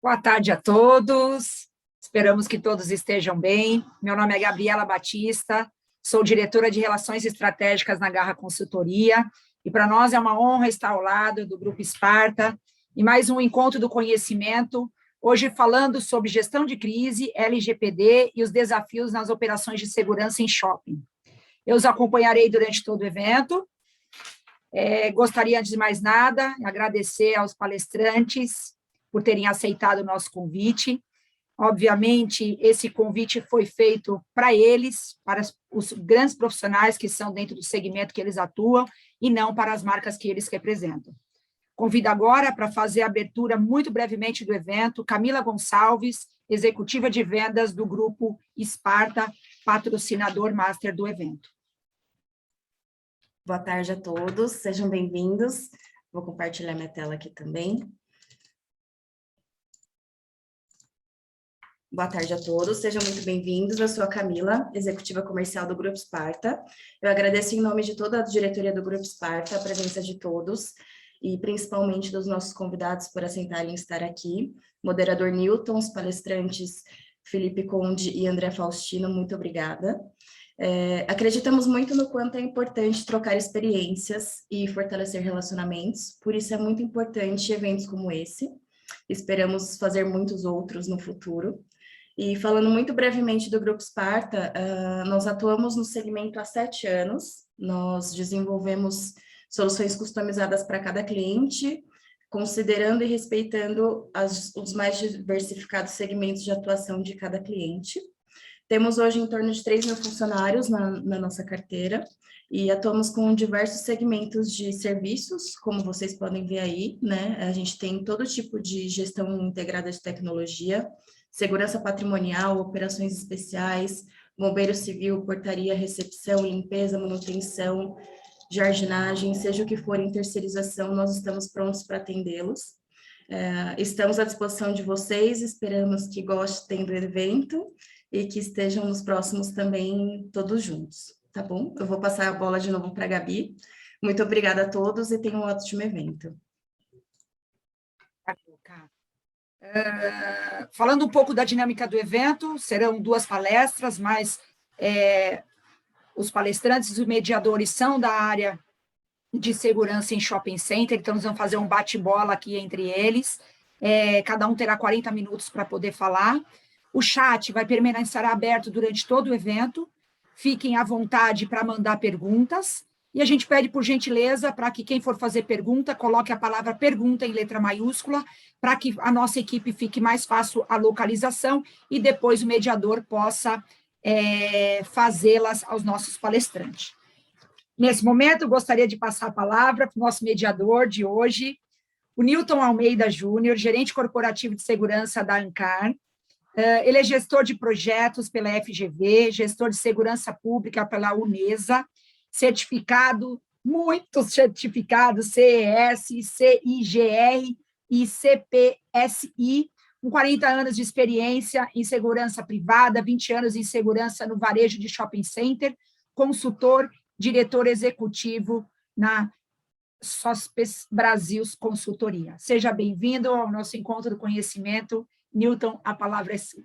Boa tarde a todos, esperamos que todos estejam bem. Meu nome é Gabriela Batista, sou diretora de Relações Estratégicas na Garra Consultoria, e para nós é uma honra estar ao lado do Grupo Sparta, e mais um encontro do conhecimento, hoje falando sobre gestão de crise, LGPD e os desafios nas operações de segurança em shopping. Eu os acompanharei durante todo o evento. Gostaria, antes de mais nada, agradecer aos palestrantes por terem aceitado o nosso convite. Obviamente, esse convite foi feito para eles, para os grandes profissionais que são dentro do segmento que eles atuam, e não para as marcas que eles representam. Convido agora para fazer a abertura muito brevemente do evento, Camila Gonçalves, executiva de vendas do Grupo Sparta, patrocinador master do evento. Boa tarde a todos, sejam bem-vindos. Vou compartilhar minha tela aqui também. Boa tarde a todos, sejam muito bem-vindos. Eu sou a Camila, executiva comercial do Grupo Sparta. Eu agradeço em nome de toda a diretoria do Grupo Sparta a presença de todos e principalmente dos nossos convidados por aceitarem estar aqui. Moderador Newton, os palestrantes Felipe Conde e André Faustino, muito obrigada. Acreditamos muito no quanto é importante trocar experiências e fortalecer relacionamentos, por isso é muito importante eventos como esse. Esperamos fazer muitos outros no futuro. E falando muito brevemente do Grupo Sparta, nós atuamos no segmento há 7 anos, nós desenvolvemos soluções customizadas para cada cliente, considerando e respeitando os mais diversificados segmentos de atuação de cada cliente. Temos hoje em torno de 3 mil funcionários na nossa carteira e atuamos com diversos segmentos de serviços, como vocês podem ver aí, né? A gente tem todo tipo de gestão integrada de tecnologia, segurança patrimonial, operações especiais, bombeiro civil, portaria, recepção, limpeza, manutenção, jardinagem, seja o que for em terceirização, nós estamos prontos para atendê-los. Estamos à disposição de vocês, esperamos que gostem do evento e que estejam nos próximos também todos juntos, tá bom? Eu vou passar a bola de novo para a Gabi. Muito obrigada a todos e tenham um ótimo evento. Falando um pouco da dinâmica do evento, serão 2 palestras, mas os palestrantes e os mediadores são da área de segurança em shopping center, então nós vamos fazer um bate-bola aqui entre eles, cada um terá 40 minutos para poder falar. O chat vai permanecer aberto durante todo o evento, fiquem à vontade para mandar perguntas, e a gente pede, por gentileza, para que quem for fazer pergunta, coloque a palavra pergunta em letra maiúscula, para que a nossa equipe fique mais fácil a localização, e depois o mediador possa fazê-las aos nossos palestrantes. Nesse momento, eu gostaria de passar a palavra para o nosso mediador de hoje, o Newton Almeida Júnior, gerente corporativo de segurança da ANCAR. Ele é gestor de projetos pela FGV, gestor de segurança pública pela Unesa, muitos certificados, CES, CIGR e CPSI, com 40 anos de experiência em segurança privada, 20 anos em segurança no varejo de shopping center, consultor, diretor executivo na Sospes Brasil Consultoria. Seja bem-vindo ao nosso encontro do conhecimento. Newton, a palavra é sua.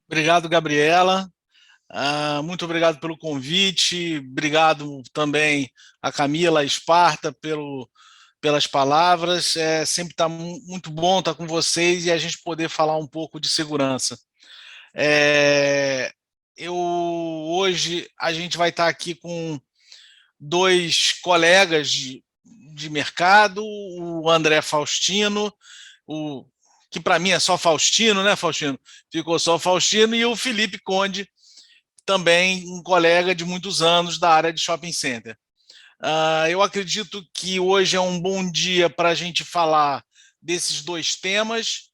Obrigado, Gabriela. Muito obrigado pelo convite. Obrigado também a Camila, a Sparta, pelas palavras. Sempre está muito bom estar com vocês e a gente poder falar um pouco de segurança. Hoje a gente vai estar aqui com 2 colegas de mercado, o André Faustino, que para mim é só Faustino, né, Faustino? Ficou só Faustino, e o Felipe Conde, também um colega de muitos anos da área de shopping center. Eu acredito que hoje é um bom dia para a gente falar desses 2 temas,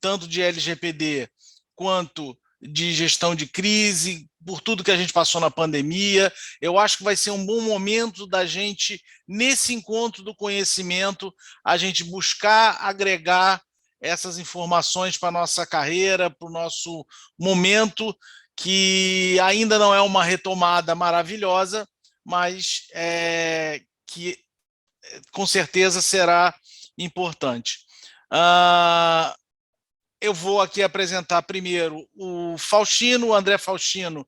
tanto de LGPD quanto de gestão de crise, por tudo que a gente passou na pandemia. Eu acho que vai ser um bom momento da gente, nesse encontro do conhecimento, a gente buscar agregar essas informações para a nossa carreira, para o nosso momento, que ainda não é uma retomada maravilhosa, mas que com certeza será importante. Eu vou aqui apresentar primeiro o Faustino, o André Faustino,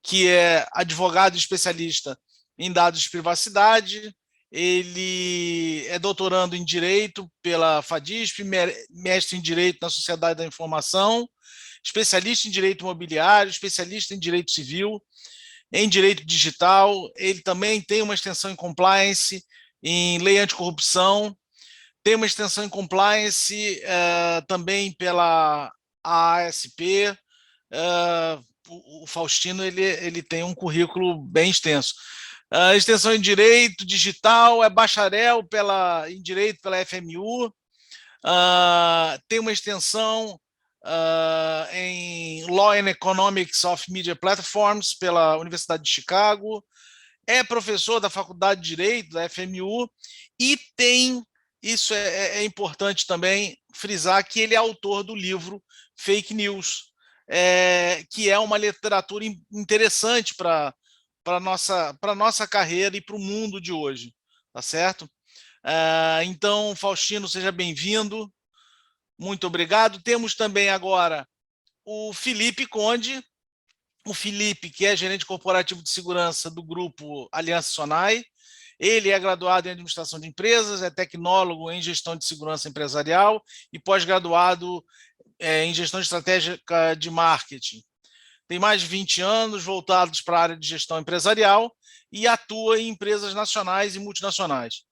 que é advogado especialista em dados de privacidade. Ele é doutorando em Direito pela FADISP, mestre em Direito na Sociedade da Informação, especialista em Direito Imobiliário, especialista em Direito Civil, em Direito Digital. Ele também tem uma extensão em Compliance, em Lei Anticorrupção, tem uma extensão em Compliance também pela AASP. O Faustino ele tem um currículo bem extenso. Extensão em Direito Digital, é bacharel em Direito pela FMU, tem uma extensão em Law and Economics of Media Platforms pela Universidade de Chicago, é professor da Faculdade de Direito da FMU e tem, isso é importante também frisar, que ele é autor do livro Fake News, que é uma literatura interessante para a nossa carreira e para o mundo de hoje, tá certo? Então, Faustino, seja bem-vindo, muito obrigado. Temos também agora o Felipe Conde, o Felipe, que é gerente corporativo de segurança do grupo Aliança Sonai. Ele é graduado em administração de empresas, é tecnólogo em gestão de segurança empresarial e pós-graduado em gestão estratégica de marketing. Tem mais de 20 anos voltados para a área de gestão empresarial e atua em empresas nacionais e multinacionais.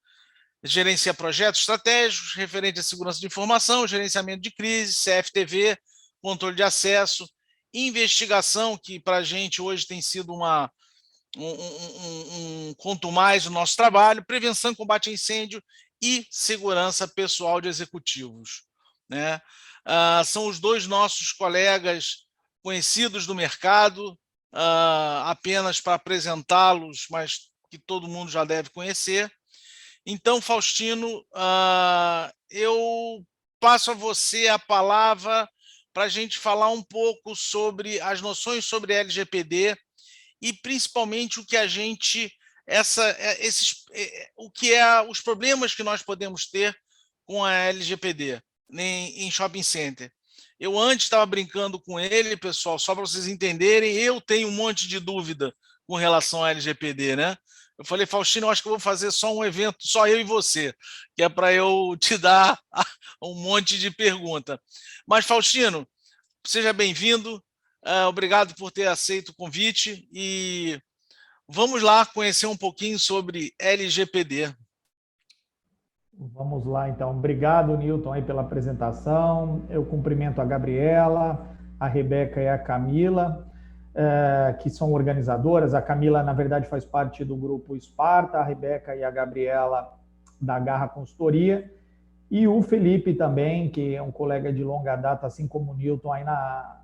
Gerencia projetos estratégicos referentes à segurança de informação, gerenciamento de crise, CFTV, controle de acesso, investigação, que para a gente hoje tem sido quanto mais o nosso trabalho, prevenção e combate a incêndio e segurança pessoal de executivos, né? São os dois nossos colegas conhecidos do mercado, apenas para apresentá-los, mas que todo mundo já deve conhecer. Então, Faustino, eu passo a você a palavra para a gente falar um pouco sobre as noções sobre LGPD e principalmente o que a gente, os problemas que nós podemos ter com a LGPD em shopping center. Eu antes estava brincando com ele, pessoal, só para vocês entenderem, eu tenho um monte de dúvida com relação à LGPD, né? Eu falei, Faustino, eu acho que eu vou fazer só um evento, só eu e você, que é para eu te dar um monte de pergunta. Mas, Faustino, seja bem-vindo, obrigado por ter aceito o convite e vamos lá conhecer um pouquinho sobre LGPD. Vamos lá, então. Obrigado, Newton, aí pela apresentação. Eu cumprimento a Gabriela, a Rebeca e a Camila, que são organizadoras. A Camila, na verdade, faz parte do grupo Esparta, a Rebeca e a Gabriela da Garra Consultoria, e o Felipe também, que é um colega de longa data, assim como o Newton, aí na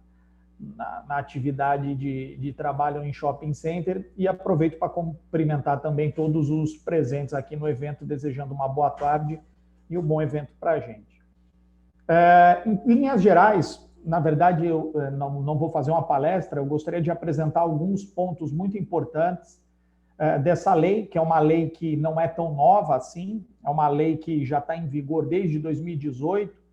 atividade de trabalho em shopping center. E aproveito para cumprimentar também todos os presentes aqui no evento, desejando uma boa tarde e um bom evento para a gente. Em linhas gerais, na verdade, eu não vou fazer uma palestra, eu gostaria de apresentar alguns pontos muito importantes dessa lei, que é uma lei que não é tão nova assim, é uma lei que já está em vigor desde 2018,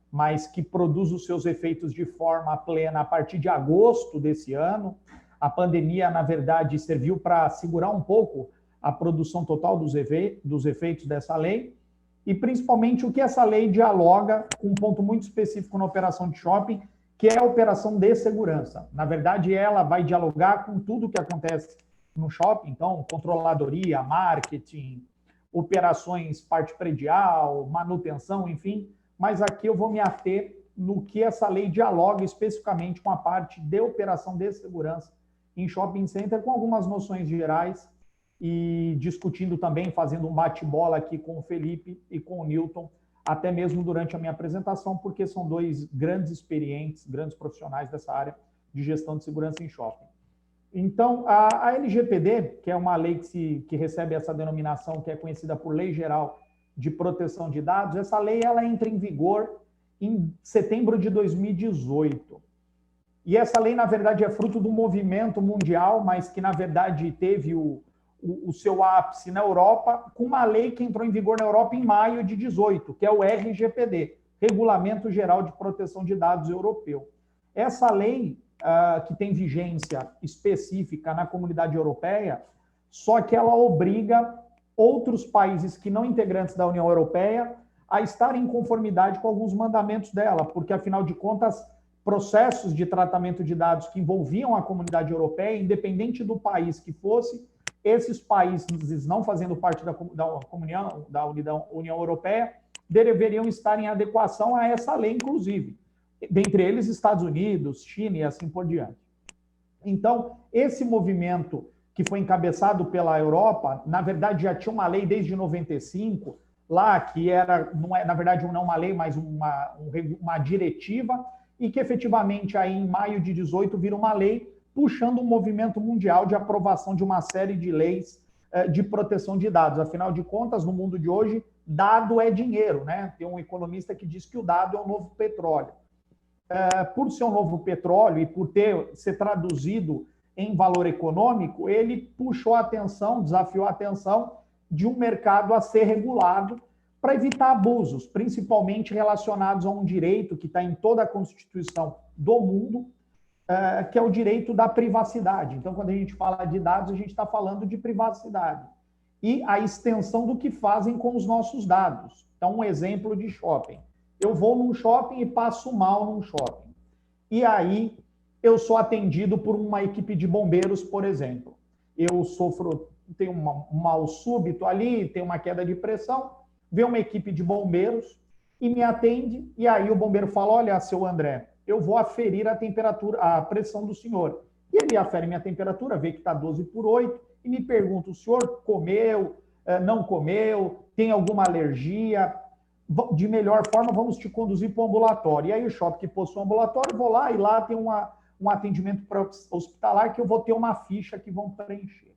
mas que produz os seus efeitos de forma plena a partir de agosto desse ano. A pandemia, na verdade, serviu para segurar um pouco a produção total dos efeitos dessa lei, e principalmente o que essa lei dialoga com um ponto muito específico na operação de shopping, que é a operação de segurança. Na verdade, ela vai dialogar com tudo que acontece no shopping, então, controladoria, marketing, operações parte predial, manutenção, enfim, mas aqui eu vou me ater no que essa lei dialoga especificamente com a parte de operação de segurança em shopping center, com algumas noções gerais, e discutindo também, fazendo um bate-bola aqui com o Felipe e com o Newton, até mesmo durante a minha apresentação, porque são dois grandes experientes, grandes profissionais dessa área de gestão de segurança em shopping. Então, a LGPD, que é uma lei que recebe essa denominação, que é conhecida por Lei Geral de Proteção de Dados, essa lei ela entra em vigor em setembro de 2018. E essa lei, na verdade, é fruto do movimento mundial, mas que, na verdade, teve o seu ápice na Europa, com uma lei que entrou em vigor na Europa em maio de 18, que é o RGPD, Regulamento Geral de Proteção de Dados Europeu. Essa lei, que tem vigência específica na Comunidade Europeia, só que ela obriga outros países que não integrantes da União Europeia a estarem em conformidade com alguns mandamentos dela, porque, afinal de contas, processos de tratamento de dados que envolviam a Comunidade Europeia, independente do país que fosse, esses países não fazendo parte da União Europeia, deveriam estar em adequação a essa lei, inclusive. Dentre eles, Estados Unidos, China e assim por diante. Então, esse movimento que foi encabeçado pela Europa, na verdade já tinha uma lei desde 95, lá que era, não é, na verdade, não uma lei, mas uma diretiva, e que efetivamente aí em maio de 18 vira uma lei, puxando um movimento mundial de aprovação de uma série de leis de proteção de dados. Afinal de contas, no mundo de hoje, dado é dinheiro, né? Tem um economista que diz que o dado é o novo petróleo. Por ser um novo petróleo e por ser traduzido em valor econômico, ele puxou a atenção, desafiou a atenção de um mercado a ser regulado para evitar abusos, principalmente relacionados a um direito que está em toda a Constituição do mundo, que é o direito da privacidade. Então, quando a gente fala de dados, a gente está falando de privacidade. E a extensão do que fazem com os nossos dados. Então, um exemplo de shopping. Eu vou num shopping e passo mal num shopping. E aí, eu sou atendido por uma equipe de bombeiros, por exemplo. Eu tenho um mal súbito ali, tenho uma queda de pressão, vem uma equipe de bombeiros e me atende, e aí o bombeiro fala, olha, seu André, eu vou aferir a temperatura, a pressão do senhor. E ele afere minha temperatura, vê que está 12/8, e me pergunta, o senhor comeu, não comeu, tem alguma alergia? De melhor forma, vamos te conduzir para o ambulatório. E aí o shopping que possui um ambulatório, vou lá, e lá tem um atendimento hospitalar que eu vou ter uma ficha que vão preencher.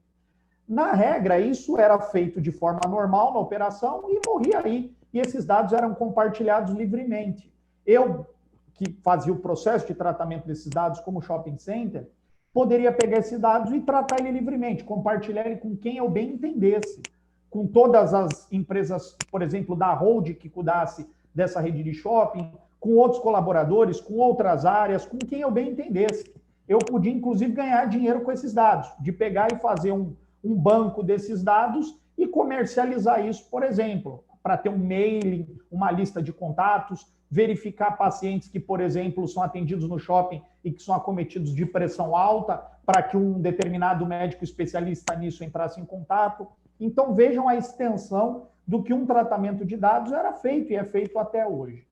Na regra, isso era feito de forma normal na operação e morria aí. E esses dados eram compartilhados livremente. Eu, que fazia o processo de tratamento desses dados como shopping center, poderia pegar esses dados e tratar ele livremente, compartilhar ele com quem eu bem entendesse, com todas as empresas, por exemplo, da Hold, que cuidasse dessa rede de shopping, com outros colaboradores, com outras áreas, com quem eu bem entendesse. Eu podia, inclusive, ganhar dinheiro com esses dados, de pegar e fazer um banco desses dados e comercializar isso, por exemplo, para ter um mailing, uma lista de contatos, verificar pacientes que, por exemplo, são atendidos no shopping e que são acometidos de pressão alta, para que um determinado médico especialista nisso entrasse em contato. Então, vejam a extensão do que um tratamento de dados era feito e é feito até hoje.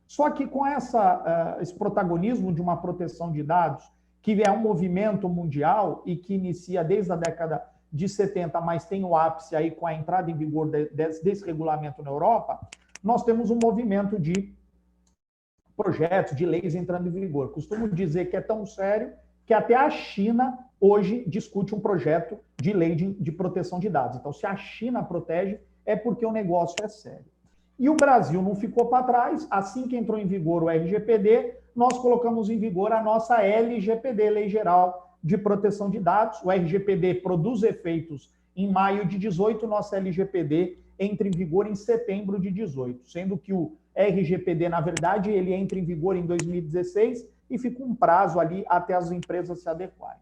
Só que com esse protagonismo de uma proteção de dados, que é um movimento mundial e que inicia desde a década de 70, mas tem o ápice aí com a entrada em vigor desse regulamento na Europa, nós temos um movimento de projetos, de leis entrando em vigor. Costumo dizer que é tão sério que até a China hoje discute um projeto de lei de proteção de dados. Então, se a China protege, é porque o negócio é sério. E o Brasil não ficou para trás. Assim que entrou em vigor o RGPD, nós colocamos em vigor a nossa LGPD, Lei Geral de Proteção de Dados. O RGPD produz efeitos em maio de 18, nossa LGPD entra em vigor em setembro de 18, sendo que o RGPD, na verdade, ele entra em vigor em 2016 e fica um prazo ali até as empresas se adequarem.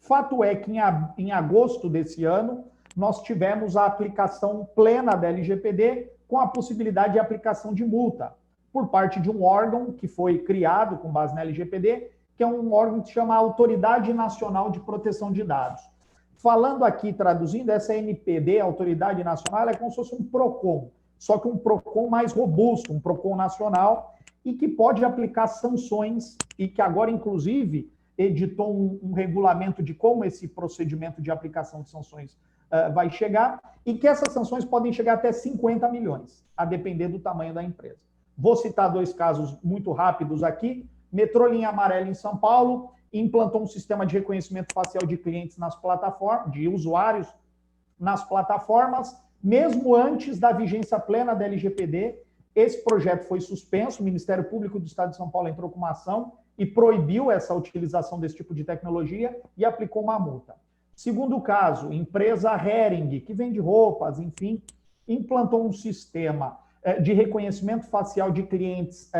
Fato é que em agosto desse ano, nós tivemos a aplicação plena da LGPD com a possibilidade de aplicação de multa por parte de um órgão que foi criado com base na LGPD, que é um órgão que se chama Autoridade Nacional de Proteção de Dados. Falando aqui, traduzindo, essa NPD, Autoridade Nacional, é como se fosse um PROCON, só que um PROCON mais robusto, um PROCON nacional, e que pode aplicar sanções, e que agora, inclusive, editou um regulamento de como esse procedimento de aplicação de sanções vai chegar, e que essas sanções podem chegar até 50 milhões, a depender do tamanho da empresa. Vou citar 2 casos muito rápidos aqui. Metrô Linha Amarela em São Paulo implantou um sistema de reconhecimento facial de clientes nas plataformas, de usuários nas plataformas, mesmo antes da vigência plena da LGPD. Esse projeto foi suspenso, o Ministério Público do Estado de São Paulo entrou com uma ação e proibiu essa utilização desse tipo de tecnologia e aplicou uma multa. Segundo caso, empresa Hering, que vende roupas, enfim, implantou um sistema de reconhecimento facial de clientes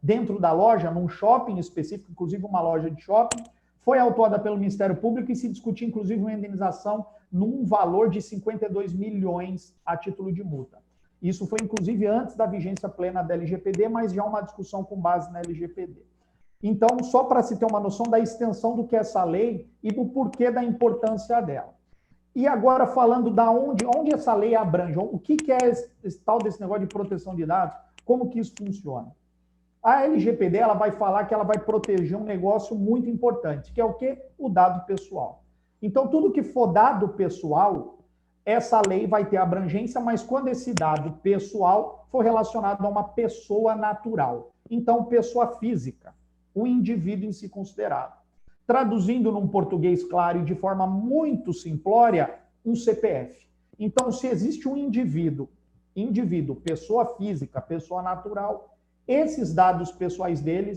dentro da loja, num shopping específico, inclusive uma loja de shopping, foi autuada pelo Ministério Público e se discutiu, inclusive, uma indenização num valor de 52 milhões a título de multa. Isso foi, inclusive, antes da vigência plena da LGPD, mas já uma discussão com base na LGPD. Então, só para se ter uma noção da extensão do que é essa lei e do porquê da importância dela. E agora, falando da onde essa lei abrange, o que é esse tal desse negócio de proteção de dados, como que isso funciona? A LGPD ela vai falar que ela vai proteger um negócio muito importante, que é o quê? O dado pessoal. Então, tudo que for dado pessoal, essa lei vai ter abrangência, mas quando esse dado pessoal for relacionado a uma pessoa natural, então, pessoa física, o indivíduo em si considerado. Traduzindo num português claro e de forma muito simplória, um CPF. Então, se existe um indivíduo, pessoa física, pessoa natural, esses dados pessoais dele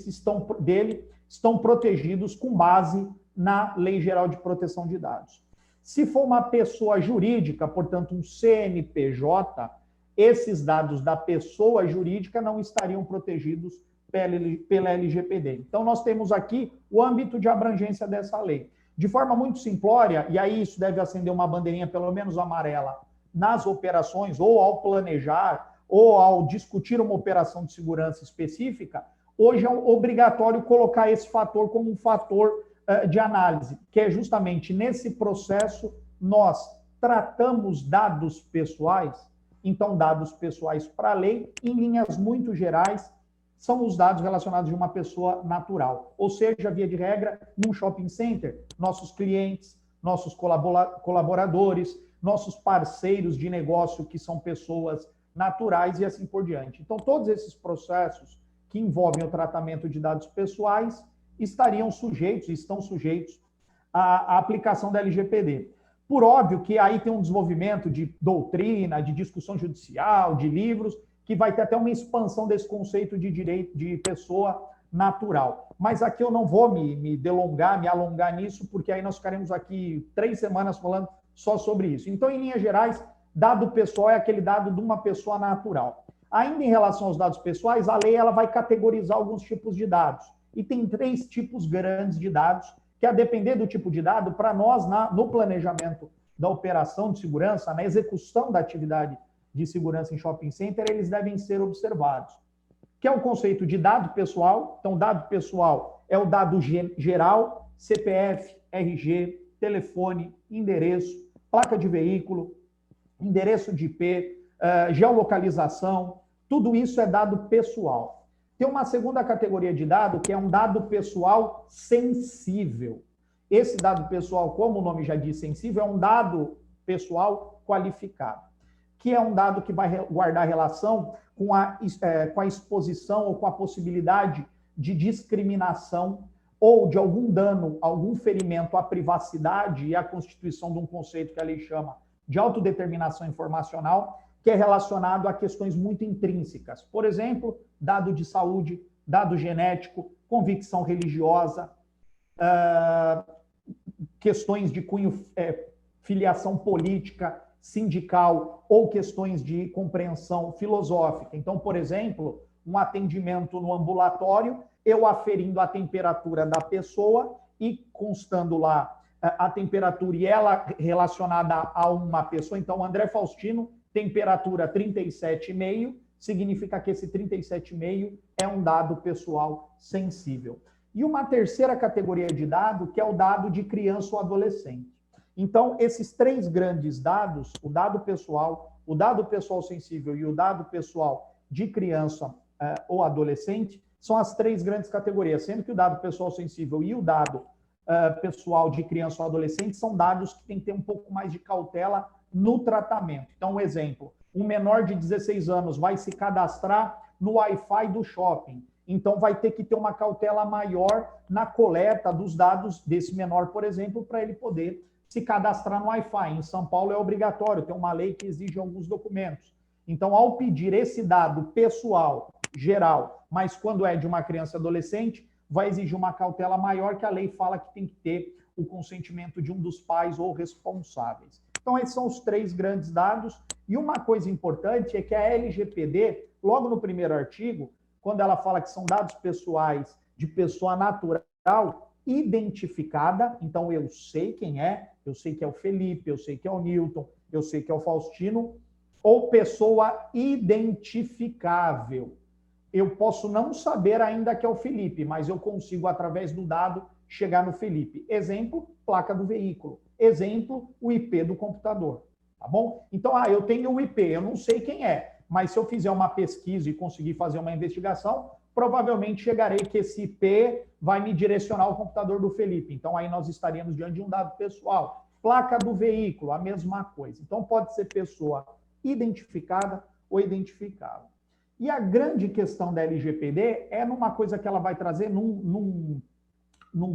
estão protegidos com base na Lei Geral de Proteção de Dados. Se for uma pessoa jurídica, portanto, um CNPJ, esses dados da pessoa jurídica não estariam protegidos pela LGPD. Então, nós temos aqui o âmbito de abrangência dessa lei. De forma muito simplória, e aí isso deve acender uma bandeirinha pelo menos amarela nas operações, ou ao planejar, ou ao discutir uma operação de segurança específica, hoje é obrigatório colocar esse fator como um fator de análise, que é justamente nesse processo nós tratamos dados pessoais, então dados pessoais para a lei, em linhas muito gerais, são os dados relacionados de uma pessoa natural. Ou seja, via de regra, num shopping center, nossos clientes, nossos colaboradores, nossos parceiros de negócio, que são pessoas naturais e assim por diante. Então, todos esses processos que envolvem o tratamento de dados pessoais estão sujeitos à aplicação da LGPD. Por óbvio que aí tem um desenvolvimento de doutrina, de discussão judicial, de livros, que vai ter até uma expansão desse conceito de direito de pessoa natural. Mas aqui eu não vou me alongar nisso, porque aí nós ficaremos aqui 3 semanas falando só sobre isso. Então, em linhas gerais, dado pessoal é aquele dado de uma pessoa natural. Ainda em relação aos dados pessoais, a lei ela vai categorizar alguns tipos de dados. E tem 3 tipos grandes de dados, que a depender do tipo de dado, para nós, no planejamento da operação de segurança, na execução da atividade de segurança em shopping center, eles devem ser observados. Que é o conceito de dado pessoal. Então, dado pessoal é o dado geral, CPF, RG, telefone, endereço, placa de veículo, endereço de IP, geolocalização, tudo isso é dado pessoal. Tem uma segunda categoria de dado, que é um dado pessoal sensível. Esse dado pessoal, como o nome já diz, sensível, é um dado pessoal qualificado, que é um dado que vai guardar relação com a exposição ou com a possibilidade de discriminação ou de algum dano, algum ferimento à privacidade e à constituição de um conceito que a lei chama de autodeterminação informacional, que é relacionado a questões muito intrínsecas. Por exemplo, dado de saúde, dado genético, convicção religiosa, questões de cunho, filiação política, sindical ou questões de compreensão filosófica. Então, por exemplo, um atendimento no ambulatório, eu aferindo a temperatura da pessoa e constando lá a temperatura e ela relacionada a uma pessoa. Então, André Faustino, temperatura 37,5, significa que esse 37,5 é um dado pessoal sensível. E uma terceira categoria de dado, que é o dado de criança ou adolescente. Então, esses 3 grandes dados, o dado pessoal sensível e o dado pessoal de criança ou adolescente, são as 3 grandes categorias, sendo que o dado pessoal sensível e o dado pessoal de criança ou adolescente são dados que tem que ter um pouco mais de cautela no tratamento. Então, um exemplo, um menor de 16 anos vai se cadastrar no Wi-Fi do shopping, então vai ter que ter uma cautela maior na coleta dos dados desse menor, por exemplo, para ele poder se cadastrar no Wi-Fi. Em São Paulo é obrigatório, tem uma lei que exige alguns documentos. Então, ao pedir esse dado pessoal, geral, mas quando é de uma criança e adolescente, vai exigir uma cautela maior, que a lei fala que tem que ter o consentimento de um dos pais ou responsáveis. Então, esses são os 3 grandes dados, E uma coisa importante é que a LGPD, logo no primeiro artigo, quando ela fala que são dados pessoais de pessoa natural identificada, então eu sei quem é, eu sei que é o Felipe, eu sei que é o Newton, eu sei que é o Faustino, ou pessoa identificável. Eu posso não saber ainda que é o Felipe, mas eu consigo, através do dado, chegar no Felipe. Exemplo, placa do veículo. Exemplo, o IP do computador. Tá bom? Então, eu tenho o IP, eu não sei quem é, mas se eu fizer uma pesquisa e conseguir fazer uma investigação, provavelmente chegarei que esse IP vai me direcionar ao computador do Felipe. Então, aí nós estaríamos diante de um dado pessoal. Placa do veículo, a mesma coisa. Então, pode ser pessoa identificada ou identificável. E a grande questão da LGPD é numa coisa que ela vai trazer, num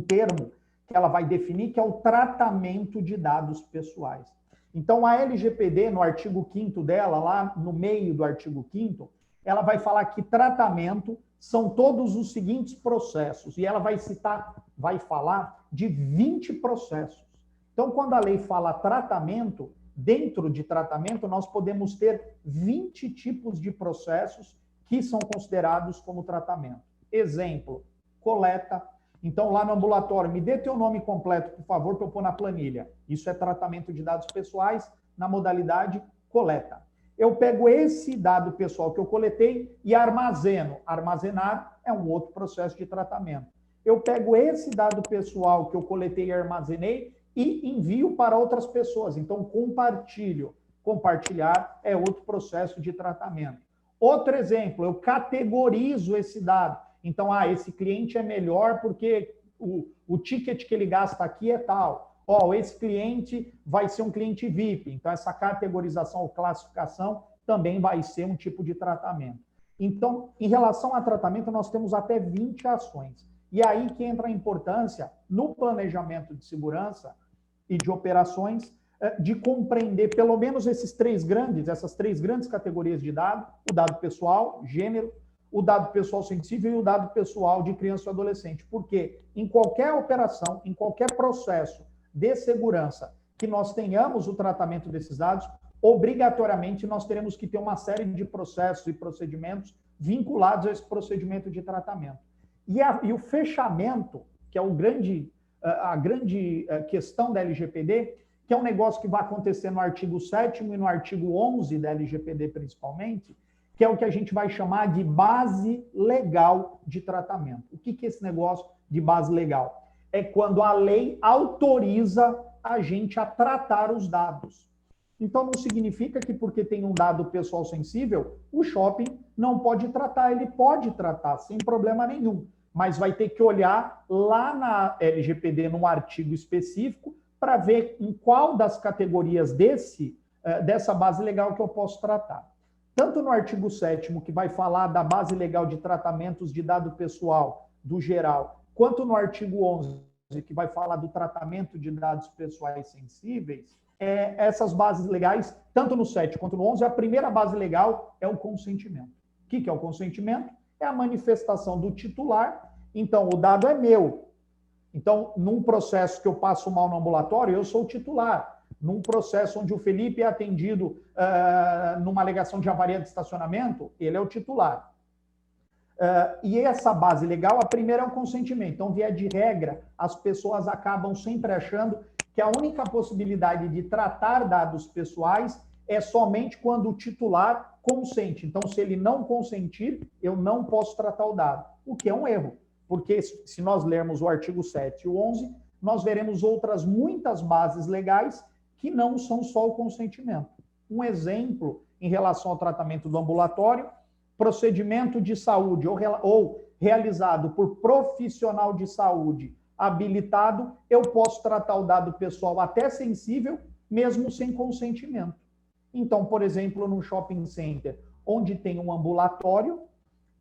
termo que ela vai definir, que é o tratamento de dados pessoais. Então, a LGPD, no artigo 5º dela, lá no meio do artigo 5º, ela vai falar que tratamento são todos os seguintes processos, e ela vai falar de 20 processos. Então, quando a lei fala tratamento, dentro de tratamento, nós podemos ter 20 tipos de processos que são considerados como tratamento. Exemplo, coleta. Então, lá no ambulatório, me dê teu nome completo, por favor, para eu pôr na planilha. Isso é tratamento de dados pessoais na modalidade coleta. Eu pego esse dado pessoal que eu coletei e armazeno. Armazenar é um outro processo de tratamento. Eu pego esse dado pessoal que eu coletei e armazenei e envio para outras pessoas. Então, compartilho. Compartilhar é outro processo de tratamento. Outro exemplo, eu categorizo esse dado. Então, esse cliente é melhor porque o ticket que ele gasta aqui é tal. Esse cliente vai ser um cliente VIP. Então, essa categorização ou classificação também vai ser um tipo de tratamento. Então, em relação a tratamento, nós temos até 20 ações. E aí que entra a importância, no planejamento de segurança e de operações, de compreender pelo menos essas três grandes categorias de dado: o dado pessoal, gênero, o dado pessoal sensível e o dado pessoal de criança e adolescente. Porque em qualquer operação, em qualquer processo de segurança que nós tenhamos o tratamento desses dados, obrigatoriamente nós teremos que ter uma série de processos e procedimentos vinculados a esse procedimento de tratamento. E o fechamento, que é a grande questão da LGPD, que é um negócio que vai acontecer no artigo 7º e no artigo 11 da LGPD principalmente, que é o que a gente vai chamar de base legal de tratamento. O que é esse negócio de base legal? É quando a lei autoriza a gente a tratar os dados. Então, não significa que porque tem um dado pessoal sensível, o shopping não pode tratar. Ele pode tratar, sem problema nenhum. Mas vai ter que olhar lá na LGPD, num artigo específico, para ver em qual das categorias dessa base legal que eu posso tratar. Tanto no artigo 7º, que vai falar da base legal de tratamentos de dado pessoal do geral, quanto no artigo 11, que vai falar do tratamento de dados pessoais sensíveis, essas bases legais, tanto no 7 quanto no 11, a primeira base legal é o consentimento. O que é o consentimento? É a manifestação do titular. Então, o dado é meu. Então, num processo que eu passo mal no ambulatório, eu sou o titular. Num processo onde o Felipe é atendido numa alegação de avaria de estacionamento, ele é o titular. E essa base legal, a primeira é o consentimento. Então, via de regra, as pessoas acabam sempre achando que a única possibilidade de tratar dados pessoais é somente quando o titular consente. Então, se ele não consentir, eu não posso tratar o dado, o que é um erro. Porque se nós lermos o artigo 7 e o 11, nós veremos muitas bases legais que não são só o consentimento. Um exemplo em relação ao tratamento do ambulatório: procedimento de saúde ou realizado por profissional de saúde habilitado, eu posso tratar o dado pessoal até sensível, mesmo sem consentimento. Então, por exemplo, num shopping center, onde tem um ambulatório,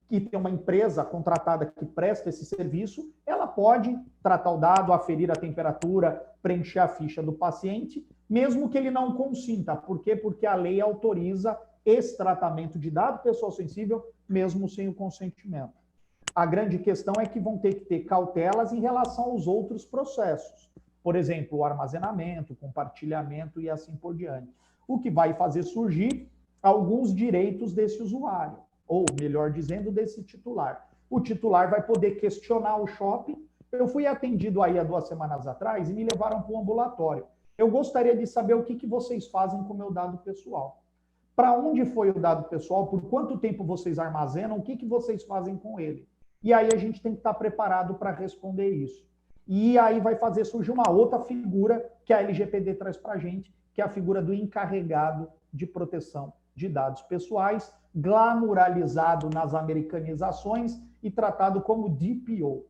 que tem uma empresa contratada que presta esse serviço, ela pode tratar o dado, aferir a temperatura, preencher a ficha do paciente, mesmo que ele não consinta. Por quê? Porque a lei autoriza esse tratamento de dado pessoal sensível, mesmo sem o consentimento. A grande questão é que vão ter que ter cautelas em relação aos outros processos. Por exemplo, o armazenamento, o compartilhamento e assim por diante. o que vai fazer surgir alguns direitos desse usuário, ou melhor dizendo, desse titular. O titular vai poder questionar o shopping. Eu fui atendido aí há 2 semanas atrás e me levaram para um ambulatório. Eu gostaria de saber o que vocês fazem com o meu dado pessoal. Para onde foi o dado pessoal? Por quanto tempo vocês armazenam? O que vocês fazem com ele? E aí a gente tem que estar preparado para responder isso. E aí vai fazer surgir uma outra figura que a LGPD traz para a gente, que é a figura do encarregado de proteção de dados pessoais, glamuralizado nas americanizações e tratado como DPO,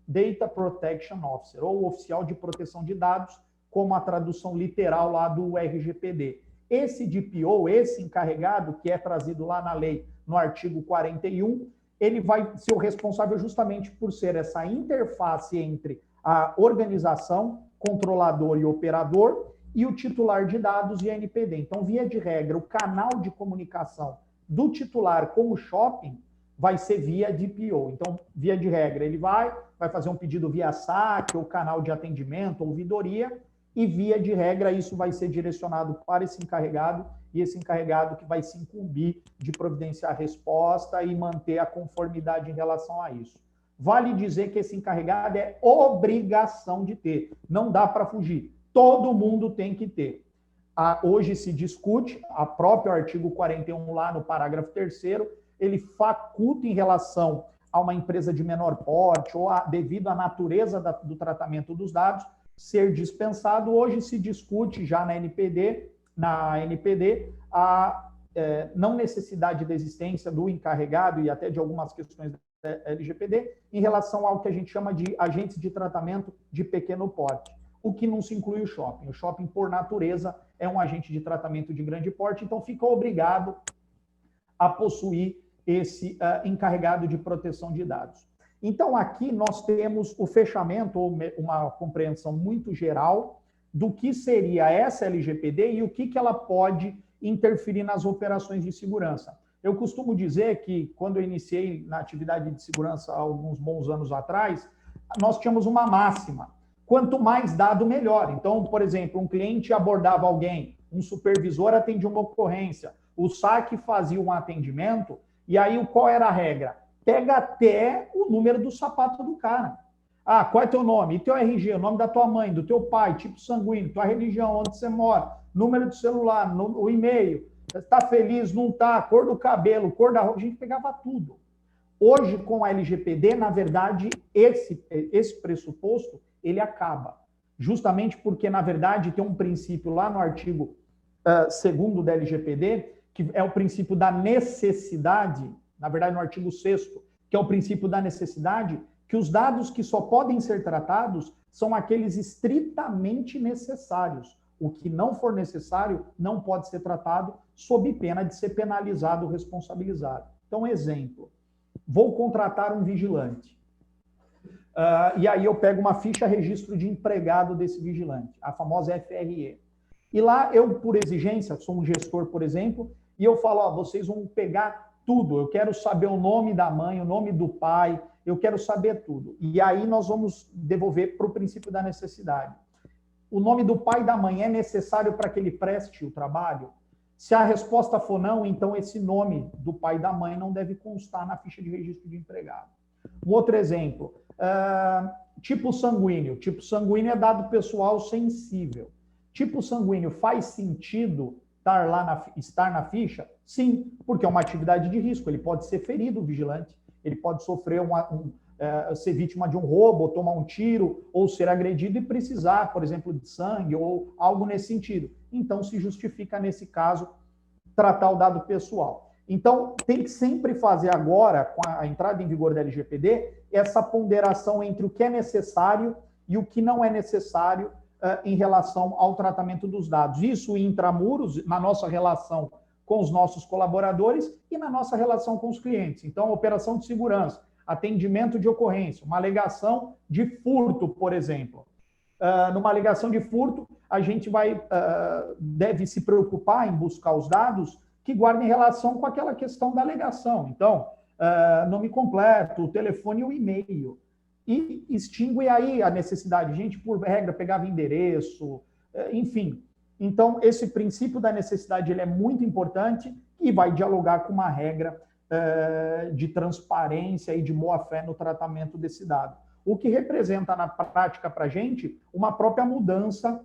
Data Protection Officer, ou oficial de proteção de dados, como a tradução literal lá do RGPD. Esse DPO, esse encarregado, que é trazido lá na lei, no artigo 41, ele vai ser o responsável justamente por ser essa interface entre a organização, controlador e operador, e o titular de dados e a NPD. Então, via de regra, o canal de comunicação do titular com o shopping vai ser via DPO. Então, via de regra, ele vai fazer um pedido via saque, ou canal de atendimento, ouvidoria, e via de regra isso vai ser direcionado para esse encarregado, e esse encarregado que vai se incumbir de providenciar a resposta e manter a conformidade em relação a isso. Vale dizer que esse encarregado é obrigação de ter, não dá para fugir. Todo mundo tem que ter. Hoje se discute, a próprio artigo 41 lá no parágrafo 3º, ele faculta em relação a uma empresa de menor porte ou devido à natureza do tratamento dos dados, ser dispensado. Hoje se discute já na NPD a não necessidade da existência do encarregado e até de algumas questões da LGPD em relação ao que a gente chama de agentes de tratamento de pequeno porte, o que não se inclui o shopping. O shopping, por natureza, é um agente de tratamento de grande porte, então fica obrigado a possuir esse encarregado de proteção de dados. Então, aqui nós temos o fechamento, ou uma compreensão muito geral, do que seria essa LGPD e o que ela pode interferir nas operações de segurança. Eu costumo dizer que, quando eu iniciei na atividade de segurança há alguns bons anos atrás, nós tínhamos uma máxima: quanto mais dado, melhor. Então, por exemplo, um cliente abordava alguém, um supervisor atendia uma ocorrência, o saque fazia um atendimento, e aí qual era a regra? Pega até o número do sapato do cara. Ah, qual é teu nome? E teu RG, o nome da tua mãe, do teu pai, tipo sanguíneo, tua religião, onde você mora, número do celular, o e-mail, está feliz, não está, cor do cabelo, cor da roupa, a gente pegava tudo. Hoje, com a LGPD, na verdade, esse pressuposto, ele acaba. Justamente porque, na verdade, tem um princípio lá no artigo 2º da LGPD, que é o princípio da necessidade, na verdade, no artigo 6º, que é o princípio da necessidade, que os dados que só podem ser tratados são aqueles estritamente necessários. O que não for necessário não pode ser tratado, sob pena de ser penalizado ou responsabilizado. Então, exemplo, vou contratar um vigilante. E aí eu pego uma ficha registro de empregado desse vigilante, a famosa FRE. E lá eu, por exigência, sou um gestor, por exemplo, e eu falo, ó, vocês vão pegar tudo, eu quero saber o nome da mãe, o nome do pai, eu quero saber tudo. E aí nós vamos devolver para o princípio da necessidade. O nome do pai e da mãe é necessário para que ele preste o trabalho? Se a resposta for não, então esse nome do pai e da mãe não deve constar na ficha de registro de empregado. Um outro exemplo, tipo sanguíneo. Tipo sanguíneo é dado pessoal sensível. Tipo sanguíneo faz sentido estar na ficha? Sim, porque é uma atividade de risco. Ele pode ser ferido, o vigilante. Ele pode sofrer ser vítima de um roubo, ou tomar um tiro, ou ser agredido e precisar, por exemplo, de sangue ou algo nesse sentido. Então, se justifica, nesse caso, tratar o dado pessoal. Então, tem que sempre fazer agora, com a entrada em vigor da LGPD, essa ponderação entre o que é necessário e o que não é necessário em relação ao tratamento dos dados. Isso intramuros, na nossa relação com os nossos colaboradores e na nossa relação com os clientes. Então, operação de segurança, atendimento de ocorrência, uma alegação de furto, por exemplo. Numa alegação de furto, a gente deve se preocupar em buscar os dados que guardem relação com aquela questão da alegação. Então, nome completo, o telefone e o e-mail. E extingue aí a necessidade. A gente, por regra, pegava endereço, enfim. Então, esse princípio da necessidade ele é muito importante e vai dialogar com uma regra de transparência e de boa-fé no tratamento desse dado. O que representa na prática para a gente uma própria mudança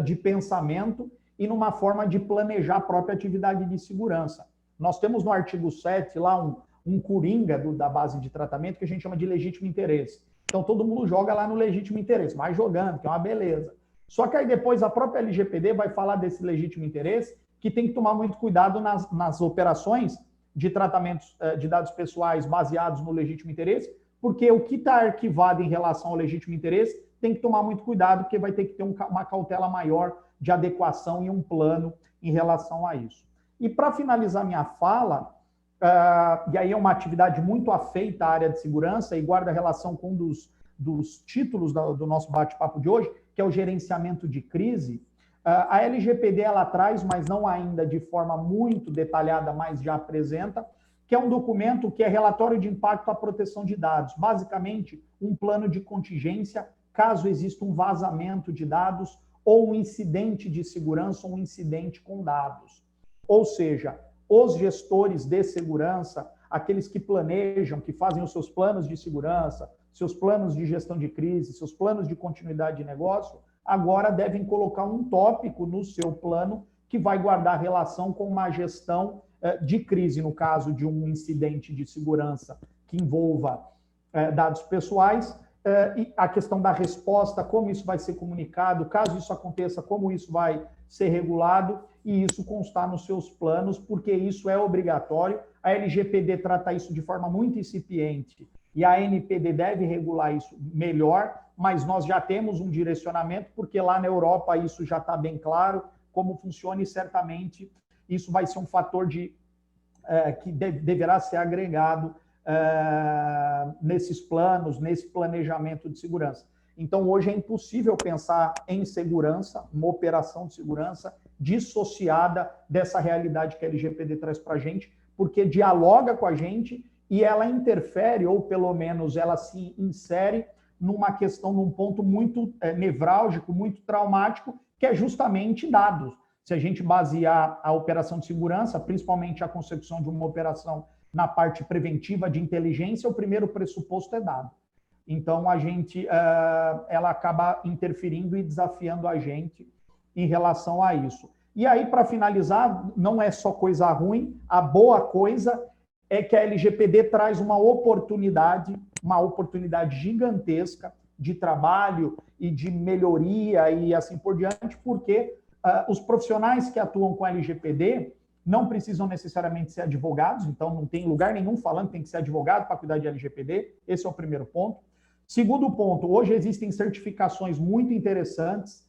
de pensamento e numa forma de planejar a própria atividade de segurança. Nós temos no artigo 7 lá um coringa da base de tratamento que a gente chama de legítimo interesse. Então, todo mundo joga lá no legítimo interesse, vai jogando, que é uma beleza. Só que aí depois a própria LGPD vai falar desse legítimo interesse, que tem que tomar muito cuidado nas operações de tratamentos de dados pessoais baseados no legítimo interesse, porque o que está arquivado em relação ao legítimo interesse tem que tomar muito cuidado, porque vai ter que ter uma cautela maior de adequação e um plano em relação a isso. E para finalizar minha fala, e aí é uma atividade muito afeita à área de segurança e guarda relação com um dos títulos do nosso bate-papo de hoje, que é o gerenciamento de crise. A LGPD ela traz, mas não ainda de forma muito detalhada, mas já apresenta, que é um documento que é relatório de impacto à proteção de dados. Basicamente, um plano de contingência caso exista um vazamento de dados ou um incidente de segurança ou um incidente com dados. Ou seja, os gestores de segurança, aqueles que planejam, que fazem os seus planos de segurança, seus planos de gestão de crise, seus planos de continuidade de negócio, agora devem colocar um tópico no seu plano que vai guardar relação com uma gestão de crise, no caso de um incidente de segurança que envolva dados pessoais, e a questão da resposta, como isso vai ser comunicado, caso isso aconteça, como isso vai ser regulado, e isso constar nos seus planos, porque isso é obrigatório. A LGPD trata isso de forma muito incipiente, e a NPD deve regular isso melhor, mas nós já temos um direcionamento, porque lá na Europa isso já está bem claro como funciona, e certamente isso vai ser um fator que deverá ser agregado nesses planos, nesse planejamento de segurança. Então, hoje é impossível pensar em segurança, uma operação de segurança dissociada dessa realidade que a LGPD traz para a gente, porque dialoga com a gente e ela interfere, ou pelo menos ela se insere numa questão, num ponto muito nevrálgico, muito traumático, que é justamente dados. Se a gente basear a operação de segurança, principalmente a consecução de uma operação na parte preventiva de inteligência, o primeiro pressuposto é dado. Então, ela acaba interferindo e desafiando a gente em relação a isso. E aí, para finalizar, não é só coisa ruim, a boa coisa é que a LGPD traz uma oportunidade gigantesca de trabalho e de melhoria e assim por diante, porque os profissionais que atuam com a LGPD não precisam necessariamente ser advogados, então não tem lugar nenhum falando que tem que ser advogado para cuidar de LGPD, esse é o primeiro ponto. Segundo ponto, hoje existem certificações muito interessantes,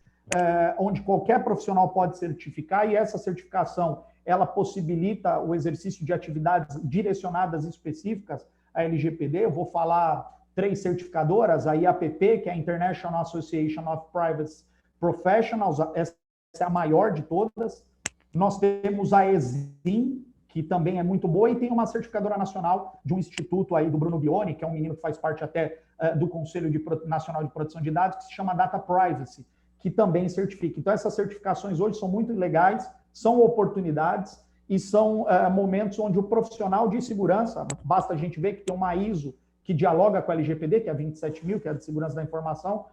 onde qualquer profissional pode certificar, e essa certificação, ela possibilita o exercício de atividades direcionadas específicas à LGPD. Eu vou falar 3 certificadoras, a IAPP, que é a International Association of Private Professionals, essa é a maior de todas. Nós temos a ESIM, que também é muito boa, e tem uma certificadora nacional de um instituto aí do Bruno Bioni, que é um menino que faz parte até do Conselho Nacional de Proteção de Dados, que se chama Data Privacy, que também certifica. Então, essas certificações hoje são muito legais, são oportunidades e são momentos onde o profissional de segurança, basta a gente ver que tem uma ISO que dialoga com a LGPD, que é a 27.000, que é a de segurança da informação,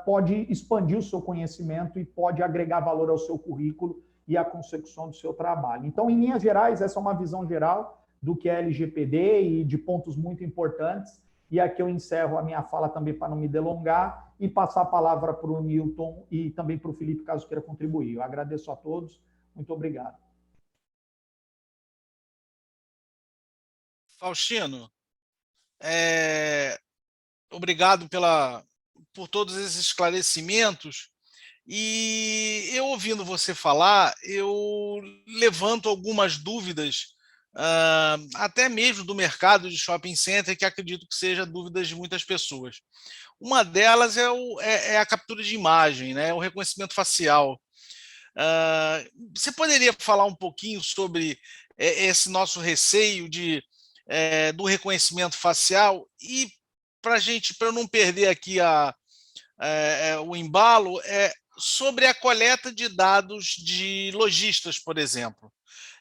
pode expandir o seu conhecimento e pode agregar valor ao seu currículo e à consecução do seu trabalho. Então, em linhas gerais, essa é uma visão geral do que é LGPD e de pontos muito importantes. E aqui eu encerro a minha fala também para não me delongar e passar a palavra para o Newton e também para o Felipe, caso queira contribuir. Eu agradeço a todos. Muito obrigado. Faustino, obrigado por todos esses esclarecimentos. E eu, ouvindo você falar, eu levanto algumas dúvidas, até mesmo do mercado de shopping center, que acredito que seja dúvidas de muitas pessoas. Uma delas é a captura de imagem, né? O reconhecimento facial. Você poderia falar um pouquinho sobre esse nosso receio do reconhecimento facial? E para eu não perder aqui o embalo, sobre a coleta de dados de lojistas, por exemplo.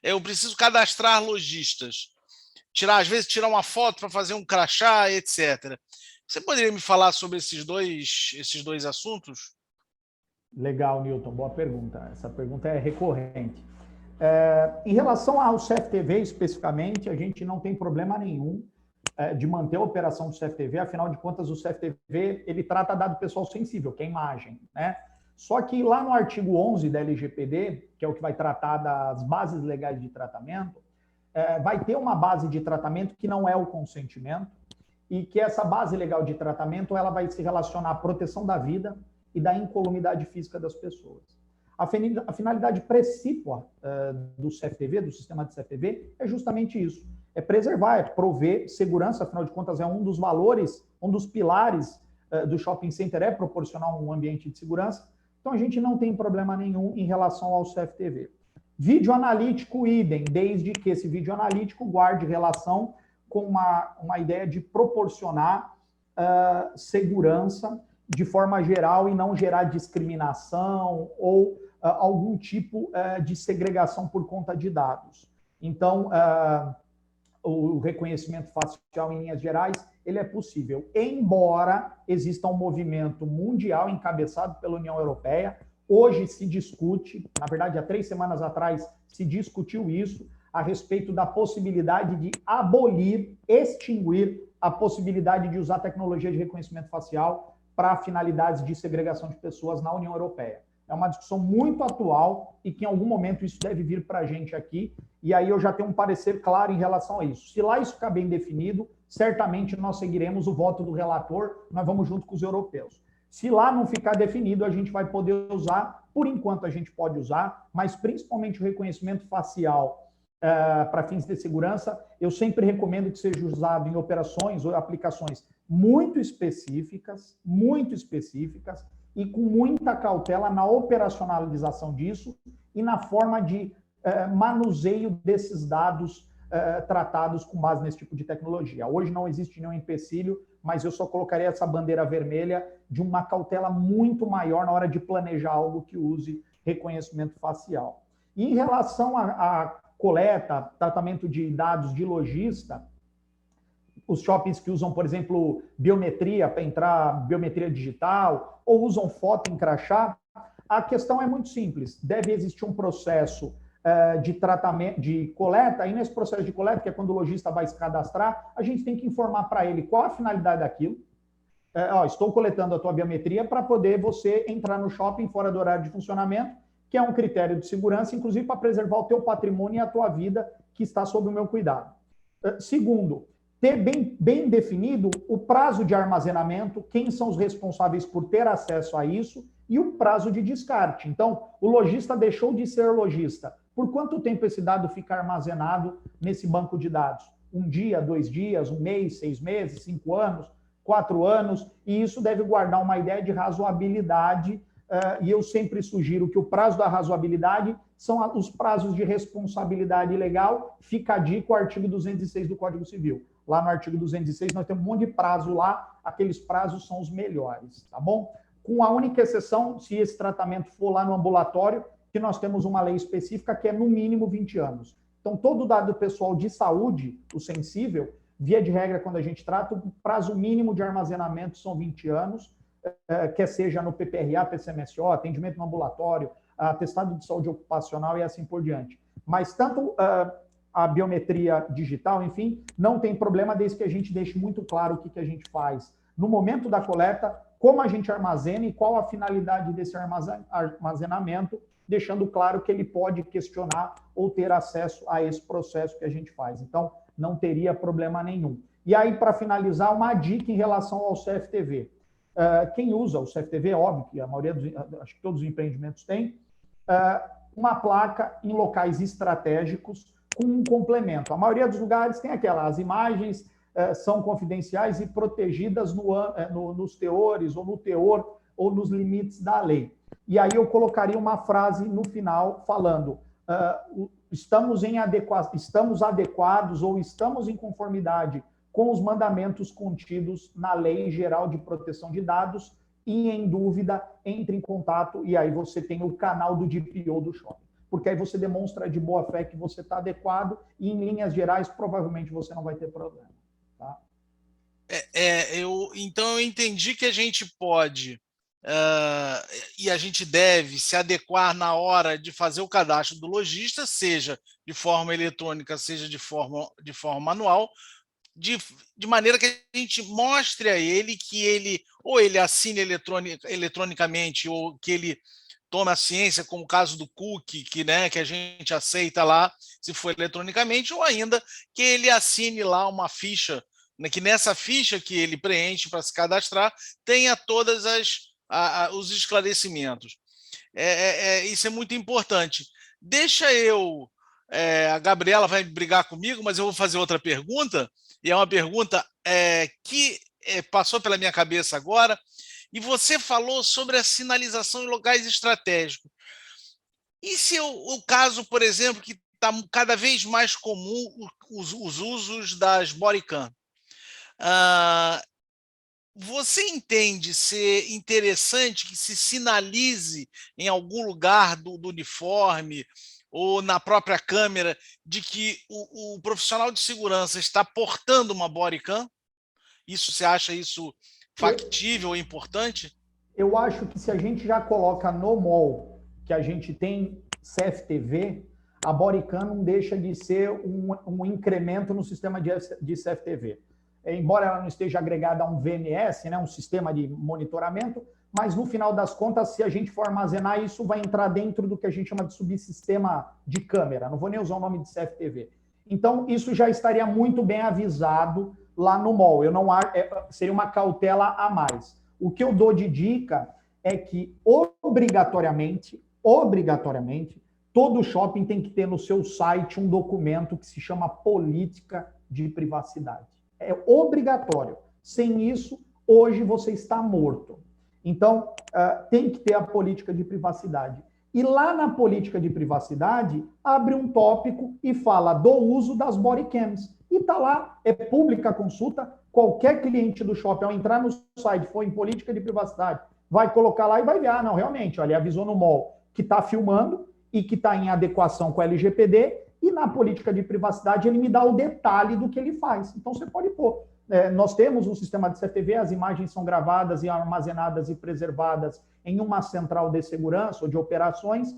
Eu preciso cadastrar lojistas, às vezes tirar uma foto para fazer um crachá, etc. Você poderia me falar sobre esses dois assuntos? Legal, Newton, boa pergunta. Essa pergunta é recorrente. Em relação ao CFTV especificamente, a gente não tem problema nenhum de manter a operação do CFTV, afinal de contas, o CFTV ele trata dado pessoal sensível, que é a imagem, né? Só que lá no artigo 11 da LGPD, que é o que vai tratar das bases legais de tratamento, vai ter uma base de tratamento que não é o consentimento, e que essa base legal de tratamento ela vai se relacionar à proteção da vida e da incolumidade física das pessoas. A finalidade precípua do CFTV, do sistema de CFTV, é justamente isso. É preservar, é prover segurança, afinal de contas, é um dos valores, um dos pilares do shopping center é proporcionar um ambiente de segurança. Então, a gente não tem problema nenhum em relação ao CFTV. Vídeo analítico, idem, desde que esse vídeo analítico guarde relação com uma ideia de proporcionar segurança de forma geral e não gerar discriminação ou algum tipo de segregação por conta de dados. Então, o reconhecimento facial, em linhas gerais, ele é possível, embora exista um movimento mundial encabeçado pela União Europeia. Hoje se discute, na verdade, há 3 semanas atrás se discutiu isso, a respeito da possibilidade de abolir, extinguir a possibilidade de usar tecnologia de reconhecimento facial para finalidades de segregação de pessoas na União Europeia. É uma discussão muito atual e que em algum momento isso deve vir para a gente aqui, e aí eu já tenho um parecer claro em relação a isso. Se lá isso ficar bem definido, certamente nós seguiremos o voto do relator, nós vamos junto com os europeus. Se lá não ficar definido, a gente vai poder usar, por enquanto a gente pode usar, mas principalmente o reconhecimento facial para fins de segurança, eu sempre recomendo que seja usado em operações ou aplicações muito específicas e com muita cautela na operacionalização disso e na forma de manuseio desses dados tratados com base nesse tipo de tecnologia. Hoje não existe nenhum empecilho, mas eu só colocaria essa bandeira vermelha de uma cautela muito maior na hora de planejar algo que use reconhecimento facial. E em relação a coleta, tratamento de dados de lojista, os shoppings que usam, por exemplo, biometria para entrar, biometria digital, ou usam foto em crachá, a questão é muito simples. Deve existir um processo de tratamento, de coleta, e nesse processo de coleta, que é quando o lojista vai se cadastrar, a gente tem que informar para ele qual a finalidade daquilo. Estou coletando a tua biometria para poder você entrar no shopping fora do horário de funcionamento, que é um critério de segurança, inclusive para preservar o teu patrimônio e a tua vida, que está sob o meu cuidado. Segundo, ter bem definido o prazo de armazenamento, quem são os responsáveis por ter acesso a isso e o prazo de descarte. Então, o lojista deixou de ser lojista. Por quanto tempo esse dado fica armazenado nesse banco de dados? 1 dia, 2 dias, 1 mês, 6 meses, 5 anos, 4 anos? E isso deve guardar uma ideia de razoabilidade. E eu sempre sugiro que o prazo da razoabilidade são os prazos de responsabilidade legal. Fica a dica o artigo 206 do Código Civil. Lá no artigo 206 nós temos um monte de prazo lá, aqueles prazos são os melhores, tá bom? Com a única exceção, se esse tratamento for lá no ambulatório, que nós temos uma lei específica que é no mínimo 20 anos. Então, todo dado pessoal de saúde, o sensível, via de regra, quando a gente trata, o prazo mínimo de armazenamento são 20 anos, quer seja no PPRA, PCMSO, atendimento no ambulatório, atestado de saúde ocupacional e assim por diante. Mas tanto a biometria digital, enfim, não tem problema desde que a gente deixe muito claro o que a gente faz no momento da coleta, como a gente armazena e qual a finalidade desse armazenamento, deixando claro que ele pode questionar ou ter acesso a esse processo que a gente faz. Então, não teria problema nenhum. E aí, para finalizar, uma dica em relação ao CFTV. Quem usa o CFTV, óbvio que a maioria acho que todos os empreendimentos têm, uma placa em locais estratégicos com um complemento. A maioria dos lugares tem as imagens são confidenciais e protegidas nos teores, ou no teor, ou nos limites da lei. E aí eu colocaria uma frase no final falando estamos adequados ou estamos em conformidade com os mandamentos contidos na Lei Geral de Proteção de Dados e, em dúvida, entre em contato e aí você tem o canal do DPO do shopping. Porque aí você demonstra de boa fé que você está adequado e, em linhas gerais, provavelmente você não vai ter problema. Tá? Então, eu entendi que a gente pode e a gente deve se adequar na hora de fazer o cadastro do lojista, seja de forma eletrônica, seja de forma manual, de maneira que a gente mostre a ele que ele ou ele assine eletronicamente ou que ele tome a ciência, como o caso do cookie, que a gente aceita lá, se for eletronicamente, ou ainda que ele assine lá uma ficha, né, que nessa ficha que ele preenche para se cadastrar tenha todas os esclarecimentos. Isso é muito importante. A Gabriela vai brigar comigo, mas eu vou fazer outra pergunta, e é uma pergunta que passou pela minha cabeça agora, e você falou sobre a sinalização em locais estratégicos. E se o caso, por exemplo, que está cada vez mais comum os usos das bodycam? Você entende ser interessante que se sinalize em algum lugar do uniforme ou na própria câmera de que o profissional de segurança está portando uma bodycam? Você acha isso factível ou importante? Eu acho que se a gente já coloca no mall que a gente tem CFTV, a bodycam não deixa de ser um incremento no sistema de CFTV. Embora ela não esteja agregada a um VMS, né, um sistema de monitoramento, mas no final das contas, se a gente for armazenar, isso vai entrar dentro do que a gente chama de subsistema de câmera. Não vou nem usar o nome de CFTV. Então, isso já estaria muito bem avisado lá no mall. Seria uma cautela a mais. O que eu dou de dica é que, obrigatoriamente, todo shopping tem que ter no seu site um documento que se chama Política de Privacidade. É obrigatório. Sem isso, hoje você está morto. Então, tem que ter a política de privacidade. E lá na política de privacidade, abre um tópico e fala do uso das bodycams. E está lá, é pública a consulta. Qualquer cliente do shopping, ao entrar no site, for em política de privacidade, vai colocar lá e vai ver, não, realmente, olha, avisou no mall que está filmando e que está em adequação com a LGPD, e na política de privacidade ele me dá o detalhe do que ele faz. Então você pode pôr. Nós temos um sistema de CFTV, as imagens são gravadas e armazenadas e preservadas em uma central de segurança ou de operações.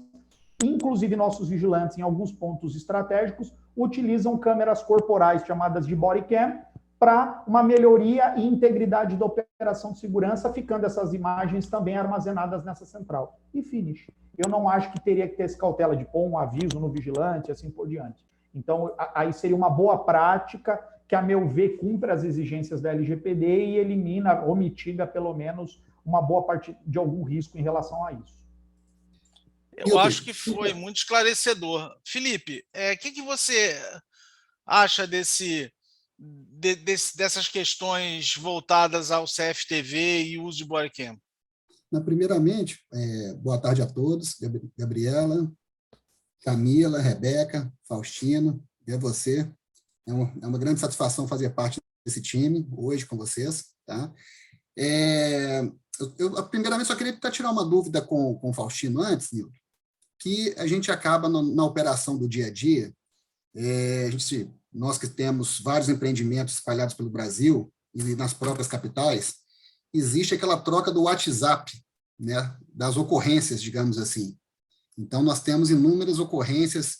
Inclusive, nossos vigilantes, em alguns pontos estratégicos, utilizam câmeras corporais chamadas de bodycam para uma melhoria e integridade da operação de segurança, ficando essas imagens também armazenadas nessa central. E finish. Eu não acho que teria que ter essa cautela de pôr um aviso no vigilante, assim por diante. Então, aí seria uma boa prática que, a meu ver, cumpre as exigências da LGPD e elimina ou mitiga, pelo menos, uma boa parte de algum risco em relação a isso. Eu acho que foi muito esclarecedor. Felipe, o que você acha dessas questões voltadas ao CFTV e uso de bodycam? Primeiramente, boa tarde a todos, Gabriela, Camila, Rebeca, Faustino, e a você. É uma grande satisfação fazer parte desse time hoje com vocês. Tá? Eu primeiramente, só queria tirar uma dúvida com o Faustino antes, Nilton, que a gente acaba na operação do dia a dia, nós que temos vários empreendimentos espalhados pelo Brasil e nas próprias capitais, existe aquela troca do WhatsApp, né, das ocorrências, digamos assim. Então, nós temos inúmeras ocorrências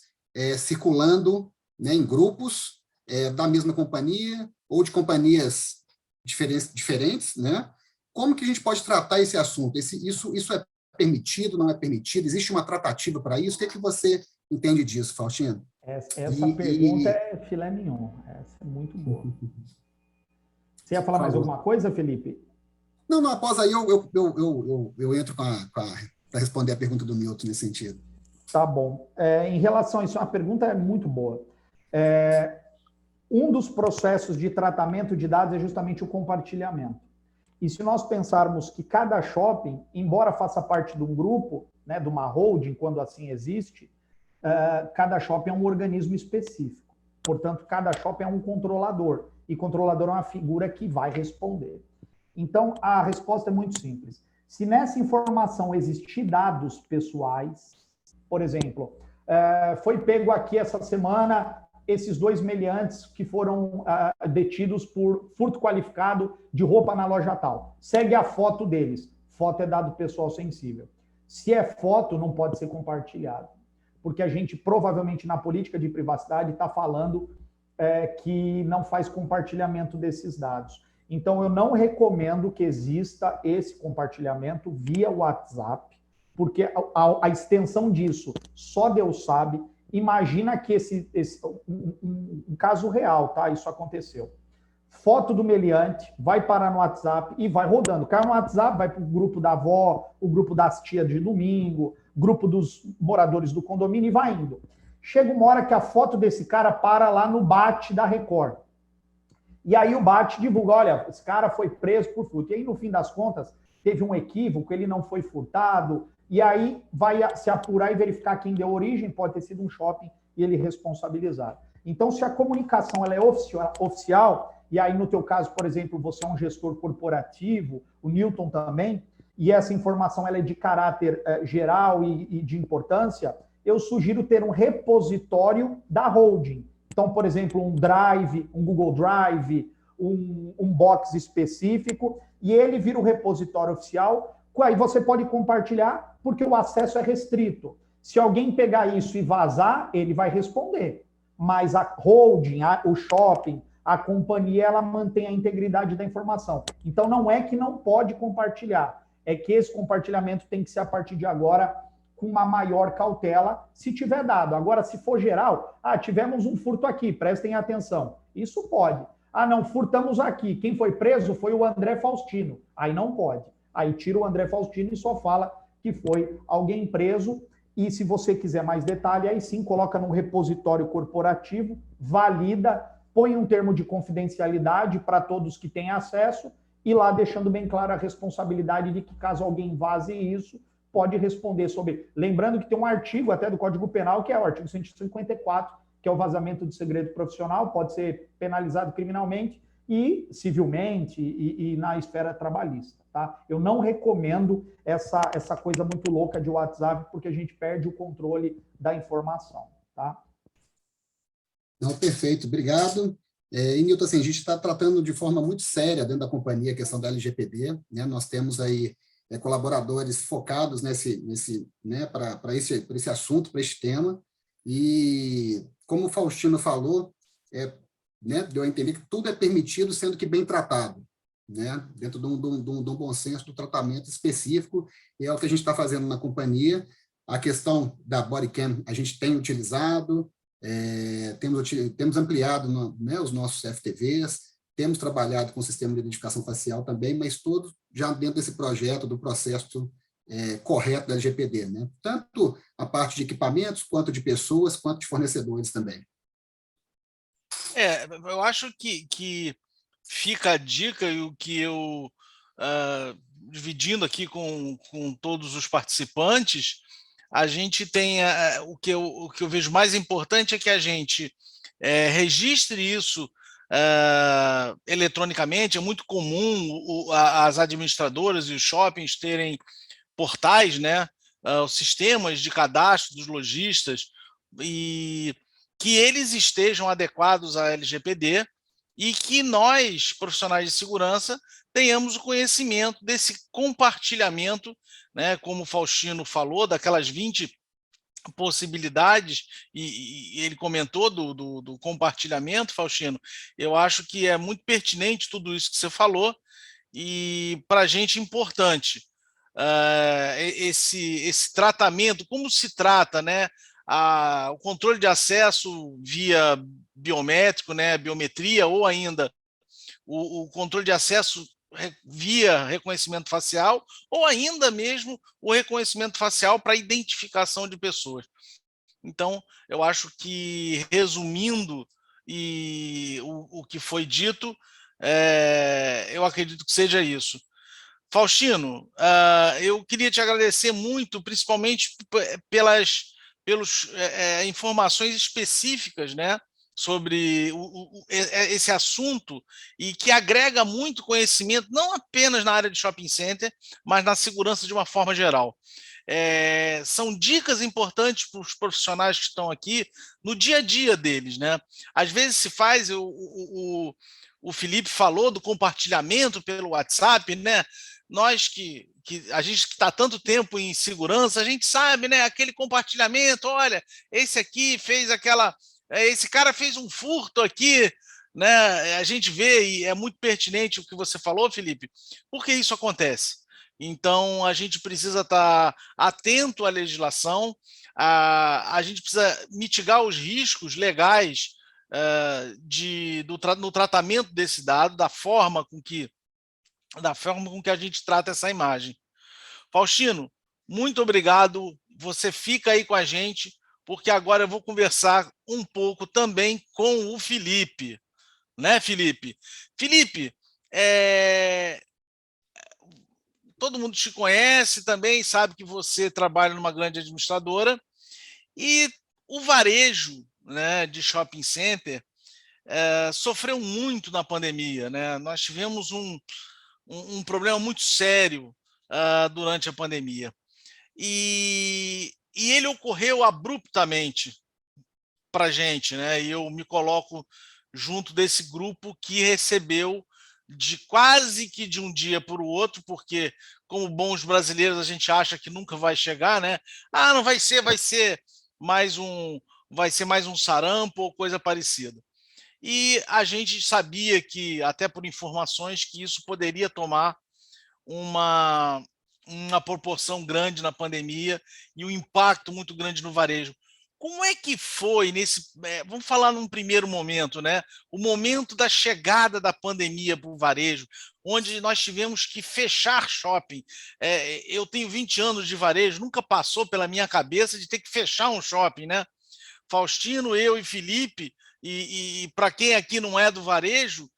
circulando, né, em grupos da mesma companhia ou de companhias diferentes, né? Como que a gente pode tratar esse assunto? Isso é permitido, não é permitido? Existe uma tratativa para isso? O que você entende disso, Faustino? Essa pergunta é filé mignon. Essa é muito boa. Você ia falar mais alguma coisa, Felipe? Não, após aí eu entro para responder a pergunta do Milton nesse sentido. Tá bom. Em relação a isso, a pergunta é muito boa. Um dos processos de tratamento de dados é justamente o compartilhamento. E se nós pensarmos que cada shopping, embora faça parte de um grupo, né, de uma holding, quando assim existe, cada shopping é um organismo específico. Portanto, cada shopping é um controlador. E controlador é uma figura que vai responder. Então, a resposta é muito simples. Se nessa informação existir dados pessoais, por exemplo, foi pego aqui essa semana esses 2 meliantes que foram detidos por furto qualificado de roupa na loja tal. Segue a foto deles. Foto é dado pessoal sensível. Se é foto, não pode ser compartilhado. Porque a gente, provavelmente, na política de privacidade, está falando que não faz compartilhamento desses dados. Então, eu não recomendo que exista esse compartilhamento via WhatsApp, porque a extensão disso só Deus sabe. Imagina que um caso real, tá? Isso aconteceu. Foto do meliante, vai parar no WhatsApp e vai rodando. Cai no WhatsApp, vai para o grupo da avó, o grupo das tias de domingo, grupo dos moradores do condomínio e vai indo. Chega uma hora que a foto desse cara para lá no BAT da Record. E aí o BAT divulga, olha, esse cara foi preso por furto. E aí, no fim das contas, teve um equívoco, ele não foi furtado, e aí vai se apurar e verificar quem deu origem, pode ter sido um shopping, e ele responsabilizar. Então, se a comunicação ela é oficial, e aí no teu caso, por exemplo, você é um gestor corporativo, o Newton também, e essa informação ela é de caráter geral e de importância, eu sugiro ter um repositório da holding. Então, por exemplo, um Drive, um Google Drive, um box específico, e ele vira o repositório oficial, aí você pode compartilhar, porque o acesso é restrito. Se alguém pegar isso e vazar, ele vai responder. Mas a holding, o shopping, a companhia, ela mantém a integridade da informação. Então, não é que não pode compartilhar, é que esse compartilhamento tem que ser, a partir de agora, com uma maior cautela, se tiver dado. Agora, se for geral, tivemos um furto aqui, prestem atenção. Isso pode. Não, furtamos aqui. Quem foi preso foi o André Faustino. Aí não pode. Aí tira o André Faustino e só fala que foi alguém preso. E se você quiser mais detalhe, aí sim, coloca no repositório corporativo, valida, põe um termo de confidencialidade para todos que têm acesso e lá deixando bem clara a responsabilidade de que, caso alguém vaze isso, pode responder sobre... Lembrando que tem um artigo até do Código Penal, que é o artigo 154, que é o vazamento de segredo profissional, pode ser penalizado criminalmente e civilmente e na esfera trabalhista, tá? Eu não recomendo essa coisa muito louca de WhatsApp, porque a gente perde o controle da informação, tá? Não, perfeito, obrigado. E, Nilton, assim, a gente está tratando de forma muito séria dentro da companhia a questão da LGPD, né? Nós temos aí colaboradores focados para esse assunto, para esse tema, e como o Faustino falou, deu a entender que tudo é permitido, sendo que bem tratado, né? Dentro de um bom senso do tratamento específico, e é o que a gente está fazendo na companhia. A questão da bodycam a gente tem utilizado, temos ampliado os nossos FTVs, temos trabalhado com o sistema de identificação facial também, mas todos já dentro desse projeto, do processo correto da LGPD, né? Tanto a parte de equipamentos, quanto de pessoas, quanto de fornecedores também. Eu acho que fica a dica, e o que eu, dividindo aqui com todos os participantes, a gente tem, o que eu vejo mais importante é que a gente registre isso eletronicamente. É muito comum as administradoras e os shoppings terem portais, né, os sistemas de cadastro dos lojistas, e que eles estejam adequados à LGPD e que nós, profissionais de segurança, tenhamos o conhecimento desse compartilhamento, né, como o Faustino falou, daquelas 20 possibilidades, e ele comentou do compartilhamento, Faustino. Eu acho que é muito pertinente tudo isso que você falou, e para a gente importante esse tratamento, como se trata, né, o controle de acesso via biométrico, né, biometria, ou ainda o controle de acesso via reconhecimento facial, ou ainda mesmo o reconhecimento facial para identificação de pessoas. Então, eu acho que, resumindo o que foi dito, eu acredito que seja isso. Faustino, eu queria te agradecer muito, principalmente pelas informações específicas, né, sobre esse assunto e que agrega muito conhecimento, não apenas na área de shopping center, mas na segurança de uma forma geral. São dicas importantes para os profissionais que estão aqui no dia a dia deles, né? Às vezes se faz, o Felipe falou do compartilhamento pelo WhatsApp, né? Nós que a gente que está tanto tempo em segurança, a gente sabe, né? Aquele compartilhamento, olha, esse aqui fez esse cara fez um furto aqui, né? A gente vê, e é muito pertinente o que você falou, Felipe, porque isso acontece. Então, a gente precisa estar atento à legislação, a gente precisa mitigar os riscos legais no tratamento desse dado, da forma com que a gente trata essa imagem. Faustino, muito obrigado. Você fica aí com a gente, porque agora eu vou conversar um pouco também com o Felipe. Né, Felipe? Felipe, todo mundo te conhece também, sabe que você trabalha numa grande administradora, e o varejo, né, de shopping center sofreu muito na pandemia, né? Nós tivemos um problema muito sério durante a pandemia. E ele ocorreu abruptamente para a gente, né? E eu me coloco junto desse grupo que recebeu quase que de um dia para o outro, porque, como bons brasileiros, a gente acha que nunca vai chegar, né? Não vai ser mais um sarampo ou coisa parecida. E a gente sabia que, até por informações, que isso poderia tomar uma proporção grande na pandemia e um impacto muito grande no varejo. Como é que foi vamos falar num primeiro momento, né? O momento da chegada da pandemia para o varejo, onde nós tivemos que fechar shopping. Eu tenho 20 anos de varejo, nunca passou pela minha cabeça de ter que fechar um shopping, né? Faustino, eu e Felipe, e para quem aqui não é do varejo,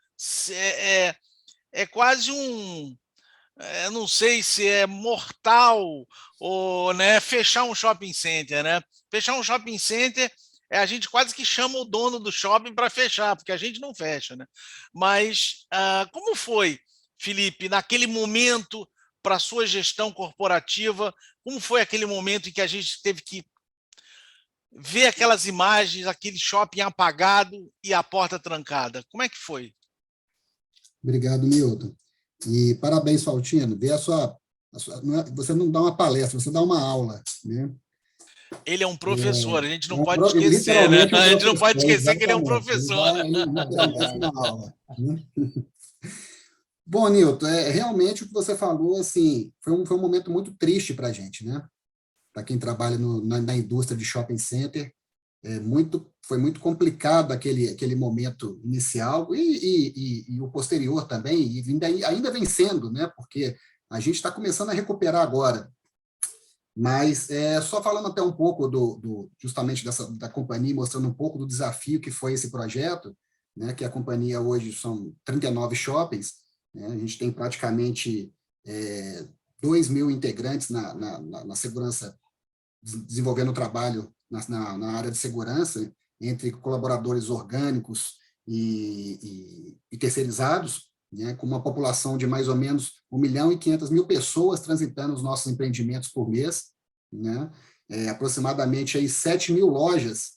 é quase não sei se é mortal ou, né, fechar um shopping center, né? Fechar um shopping center a gente quase que chama o dono do shopping para fechar, porque a gente não fecha, né? Mas como foi, Felipe, naquele momento para a sua gestão corporativa? Como foi aquele momento em que a gente teve que ver aquelas imagens, aquele shopping apagado e a porta trancada? Como é que foi? Obrigado, Milton. E parabéns, Faustino. Você não dá uma palestra, você dá uma aula, né? Ele é um professor, a gente não pode esquecer, né? A gente não pode esquecer que ele é um professor, né? Ele uma aula, né? Bom, Nilton, realmente o que você falou, assim, foi um momento muito triste para a gente, né? Para quem trabalha na indústria de shopping center, foi muito complicado aquele momento inicial e o posterior também, e ainda vem sendo, né? Porque a gente está começando a recuperar agora. Mas só falando até um pouco justamente da companhia, mostrando um pouco do desafio que foi esse projeto, né, que a companhia hoje são 39 shoppings, né, a gente tem praticamente 2.000 integrantes na segurança, desenvolvendo trabalho na área de segurança, entre colaboradores orgânicos e terceirizados, né, com uma população de mais ou menos 1.500.000 pessoas transitando os nossos empreendimentos por mês, né, aproximadamente aí 7.000 lojas,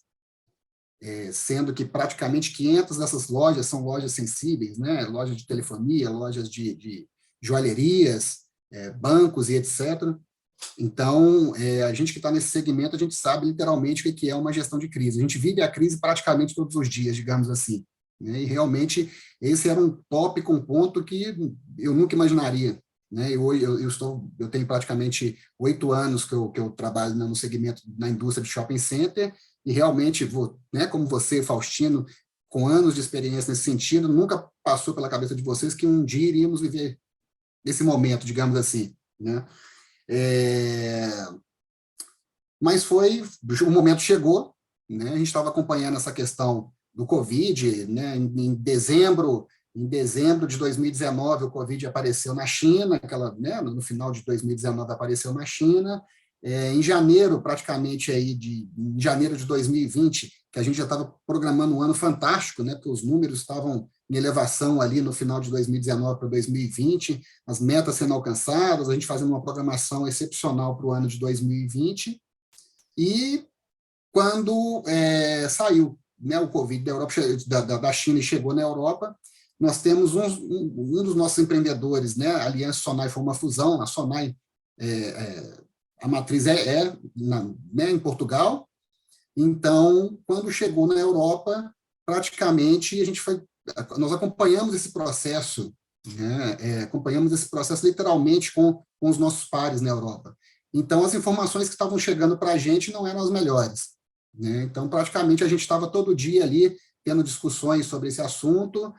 sendo que praticamente 500 dessas lojas são lojas sensíveis, né, lojas de telefonia, lojas de joalherias, bancos e etc. Então, a gente que está nesse segmento, a gente sabe literalmente o que é uma gestão de crise. A gente vive a crise praticamente todos os dias, digamos assim. E realmente esse era um tópico, um ponto que eu nunca imaginaria, né? Eu tenho praticamente 8 anos que eu trabalho no segmento, na indústria de shopping center, e realmente, né, como você, Faustino, com anos de experiência nesse sentido, nunca passou pela cabeça de vocês que um dia iríamos viver esse momento, digamos assim, né? Mas o momento chegou, né? A gente estava acompanhando essa questão do Covid, né? Em dezembro de 2019, o Covid apareceu na China, né? No final de 2019 apareceu na China. Em janeiro, praticamente, em janeiro de 2020, que a gente já estava programando um ano fantástico, né, porque os números estavam em elevação ali no final de 2019 para 2020, as metas sendo alcançadas, a gente fazendo uma programação excepcional para o ano de 2020, e quando saiu, né, o Covid da Europa, da China e chegou na Europa, nós temos um dos nossos empreendedores, né, a Aliança Sonai foi uma fusão, a Sonai, a matriz né, em Portugal. Então, quando chegou na Europa, praticamente nós acompanhamos esse processo, né, acompanhamos esse processo literalmente com os nossos pares na Europa. Então, as informações que estavam chegando para a gente não eram as melhores, né? Então, praticamente, a gente estava todo dia ali tendo discussões sobre esse assunto,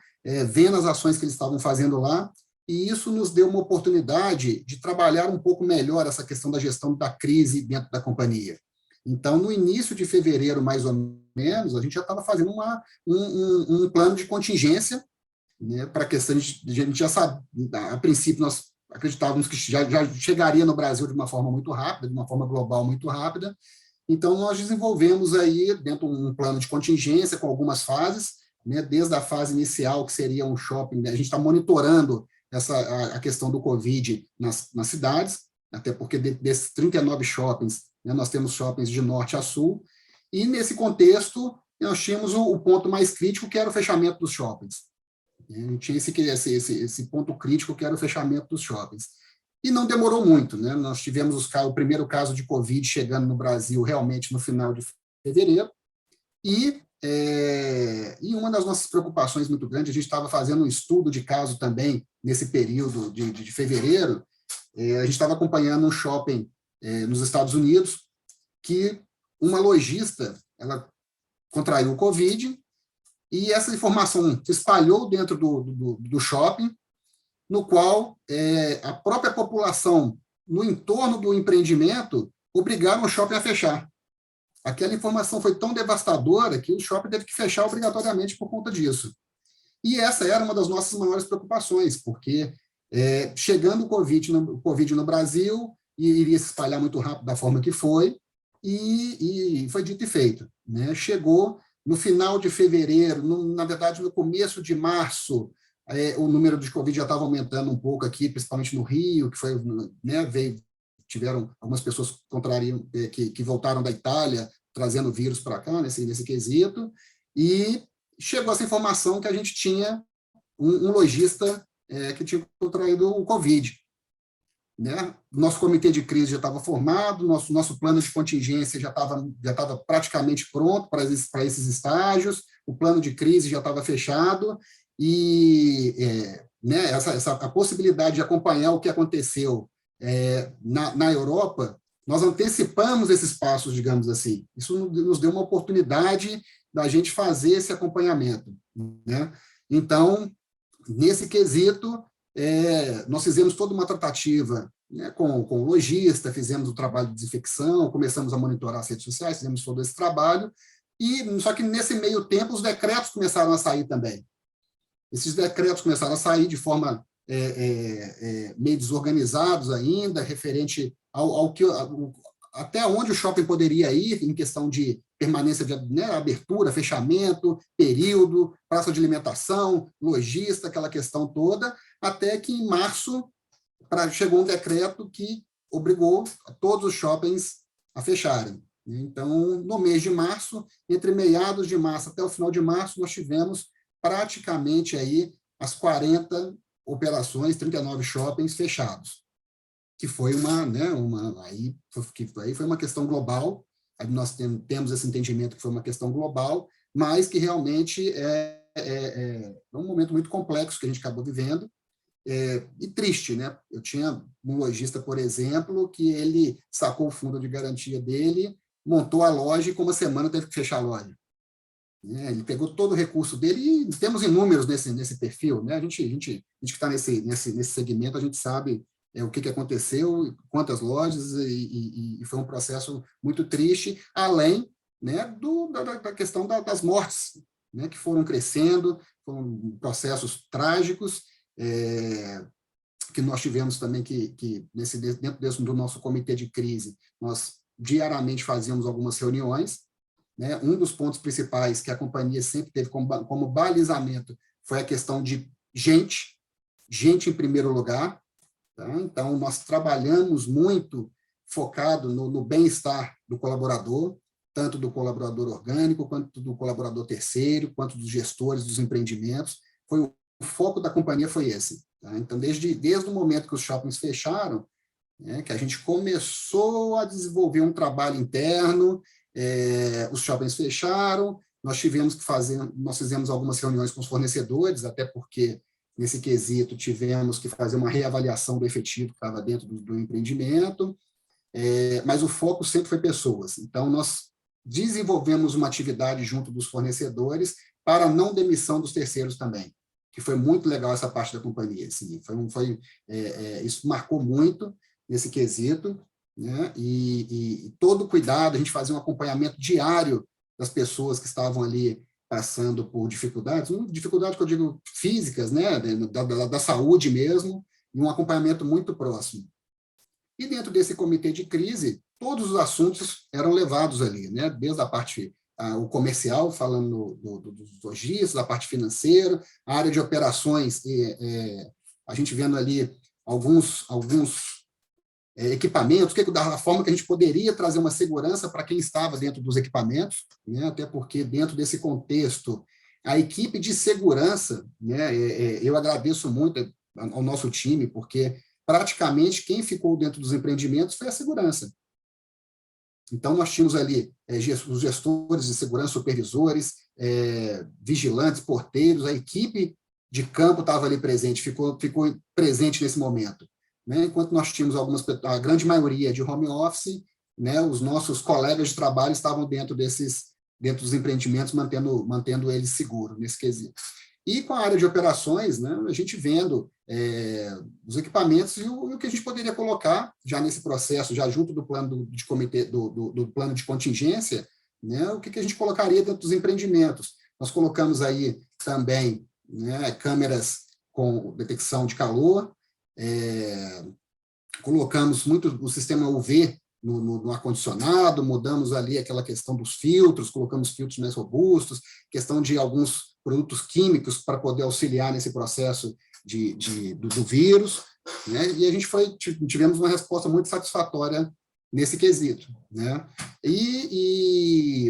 vendo as ações que eles estavam fazendo lá, e isso nos deu uma oportunidade de trabalhar um pouco melhor essa questão da gestão da crise dentro da companhia. Então, no início de fevereiro, mais ou menos, a gente já estava fazendo um plano de contingência, né, para a questão de a gente já sabe, a princípio nós acreditávamos que já chegaria no Brasil de uma forma muito rápida, de uma forma global muito rápida. Então, nós desenvolvemos aí dentro um plano de contingência com algumas fases, né, desde a fase inicial, que seria um shopping, né, a gente está monitorando a questão do Covid nas cidades, até porque desses 39 shoppings, né, nós temos shoppings de norte a sul, e nesse contexto nós tínhamos o ponto mais crítico, que era o fechamento dos shoppings. A gente tinha esse ponto crítico, que era o fechamento dos shoppings. E não demorou muito, né? Nós tivemos o primeiro caso de Covid chegando no Brasil realmente no final de fevereiro, e uma das nossas preocupações muito grandes, a gente estava fazendo um estudo de caso também nesse período de fevereiro, a gente estava acompanhando um shopping nos Estados Unidos, que uma lojista, ela contraiu o Covid, e essa informação se espalhou dentro do shopping, no qual a própria população, no entorno do empreendimento, obrigaram o shopping a fechar. Aquela informação foi tão devastadora que o shopping teve que fechar obrigatoriamente por conta disso. E essa era uma das nossas maiores preocupações, porque chegando o Covid no Brasil, iria se espalhar muito rápido da forma que foi, e foi dito e feito, né? Chegou no final de fevereiro, na verdade, no começo de março, o número de Covid já estava aumentando um pouco aqui, principalmente no Rio, que foi, né, tiveram algumas pessoas que voltaram da Itália, trazendo vírus para cá, nesse quesito, e chegou essa informação que a gente tinha um lojista que tinha contraído o Covid. Né? Nosso comitê de crise já estava formado, nosso plano de contingência já estava praticamente pronto para esses estágios, o plano de crise já estava fechado, e né, a possibilidade de acompanhar o que aconteceu na Europa, nós antecipamos esses passos, digamos assim. Isso nos deu uma oportunidade da gente fazer esse acompanhamento. Né? Então, nesse quesito, nós fizemos toda uma tratativa, né, com o lojista, fizemos o trabalho de desinfecção, começamos a monitorar as redes sociais, fizemos todo esse trabalho, só que nesse meio tempo os decretos começaram a sair também. Esses decretos começaram a sair de forma meio desorganizados ainda, referente até onde o shopping poderia ir, em questão de permanência de abertura, fechamento, período, praça de alimentação, lojista, aquela questão toda, até que em março chegou um decreto que obrigou todos os shoppings a fecharem. Então, no mês de março, entre meados de março até o final de março, nós tivemos praticamente aí as 40 operações, 39 shoppings fechados, que foi aí foi uma questão global. Aí nós temos esse entendimento que foi uma questão global, mas que realmente é um momento muito complexo que a gente acabou vivendo, e triste, né? Eu tinha um lojista, por exemplo, que ele sacou o fundo de garantia dele, montou a loja e com uma semana teve que fechar a loja. Ele pegou todo o recurso dele, e temos inúmeros nesse perfil, né? A gente que está nesse segmento, a gente sabe o que aconteceu, quantas lojas, e foi um processo muito triste, além, né, da questão das mortes, né, que foram crescendo, foram processos trágicos, que nós tivemos também dentro do nosso comitê de crise, nós diariamente fazíamos algumas reuniões, né? Um dos pontos principais que a companhia sempre teve como balizamento foi a questão de gente em primeiro lugar. Tá? Então, nós trabalhamos muito focado no bem-estar do colaborador, tanto do colaborador orgânico, quanto do colaborador terceiro, quanto dos gestores dos empreendimentos. O foco da companhia foi esse. Tá? Então, desde o momento que os shoppings fecharam, né, que a gente começou a desenvolver um trabalho interno, os shoppings fecharam, nós fizemos algumas reuniões com os fornecedores, até porque, nesse quesito, tivemos que fazer uma reavaliação do efetivo que estava dentro do empreendimento, mas o foco sempre foi pessoas. Então, nós desenvolvemos uma atividade junto dos fornecedores para a não demissão dos terceiros também, que foi muito legal essa parte da companhia. Assim, isso marcou muito nesse quesito, né? E todo cuidado, a gente fazia um acompanhamento diário das pessoas que estavam ali passando por dificuldades que eu digo físicas, né? Da saúde mesmo, e um acompanhamento muito próximo. E dentro desse comitê de crise, todos os assuntos eram levados ali, né? Desde a parte o comercial, falando dos lojistas, a parte financeira, a área de operações, a gente vendo ali alguns equipamentos, da forma que a gente poderia trazer uma segurança para quem estava dentro dos equipamentos, né? Até porque dentro desse contexto, a equipe de segurança, né? Eu agradeço muito ao nosso time, porque praticamente quem ficou dentro dos empreendimentos foi a segurança. Então, nós tínhamos ali os gestores de segurança, supervisores, vigilantes, porteiros, a equipe de campo estava ali presente, ficou presente nesse momento. Né? Enquanto nós tínhamos a grande maioria de home office, né? Os nossos colegas de trabalho estavam dentro dos empreendimentos, mantendo eles seguros nesse quesito. E com a área de operações, né, a gente vendo os equipamentos e o que a gente poderia colocar já nesse processo, já junto do plano de comitê, do plano de contingência, né, o que a gente colocaria dentro dos empreendimentos. Nós colocamos aí também, né, câmeras com detecção de calor, colocamos muito o sistema UV no ar-condicionado, mudamos ali aquela questão dos filtros, colocamos filtros mais robustos, questão de alguns produtos químicos para poder auxiliar nesse processo do vírus, né? E a gente tivemos uma resposta muito satisfatória nesse quesito, né?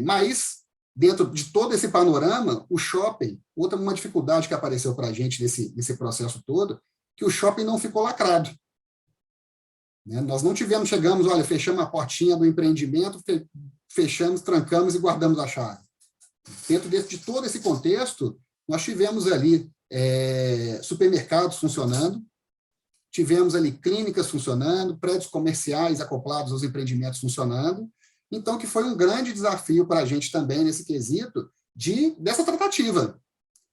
Mas, dentro de todo esse panorama, o shopping, uma dificuldade que apareceu para a gente nesse processo todo, que o shopping não ficou lacrado. Nós não chegamos, olha, fechamos a portinha do empreendimento, fechamos, trancamos e guardamos a chave. Dentro de todo esse contexto, nós tivemos ali supermercados funcionando, tivemos ali clínicas funcionando, prédios comerciais acoplados aos empreendimentos funcionando, então que foi um grande desafio para a gente também nesse quesito dessa tratativa,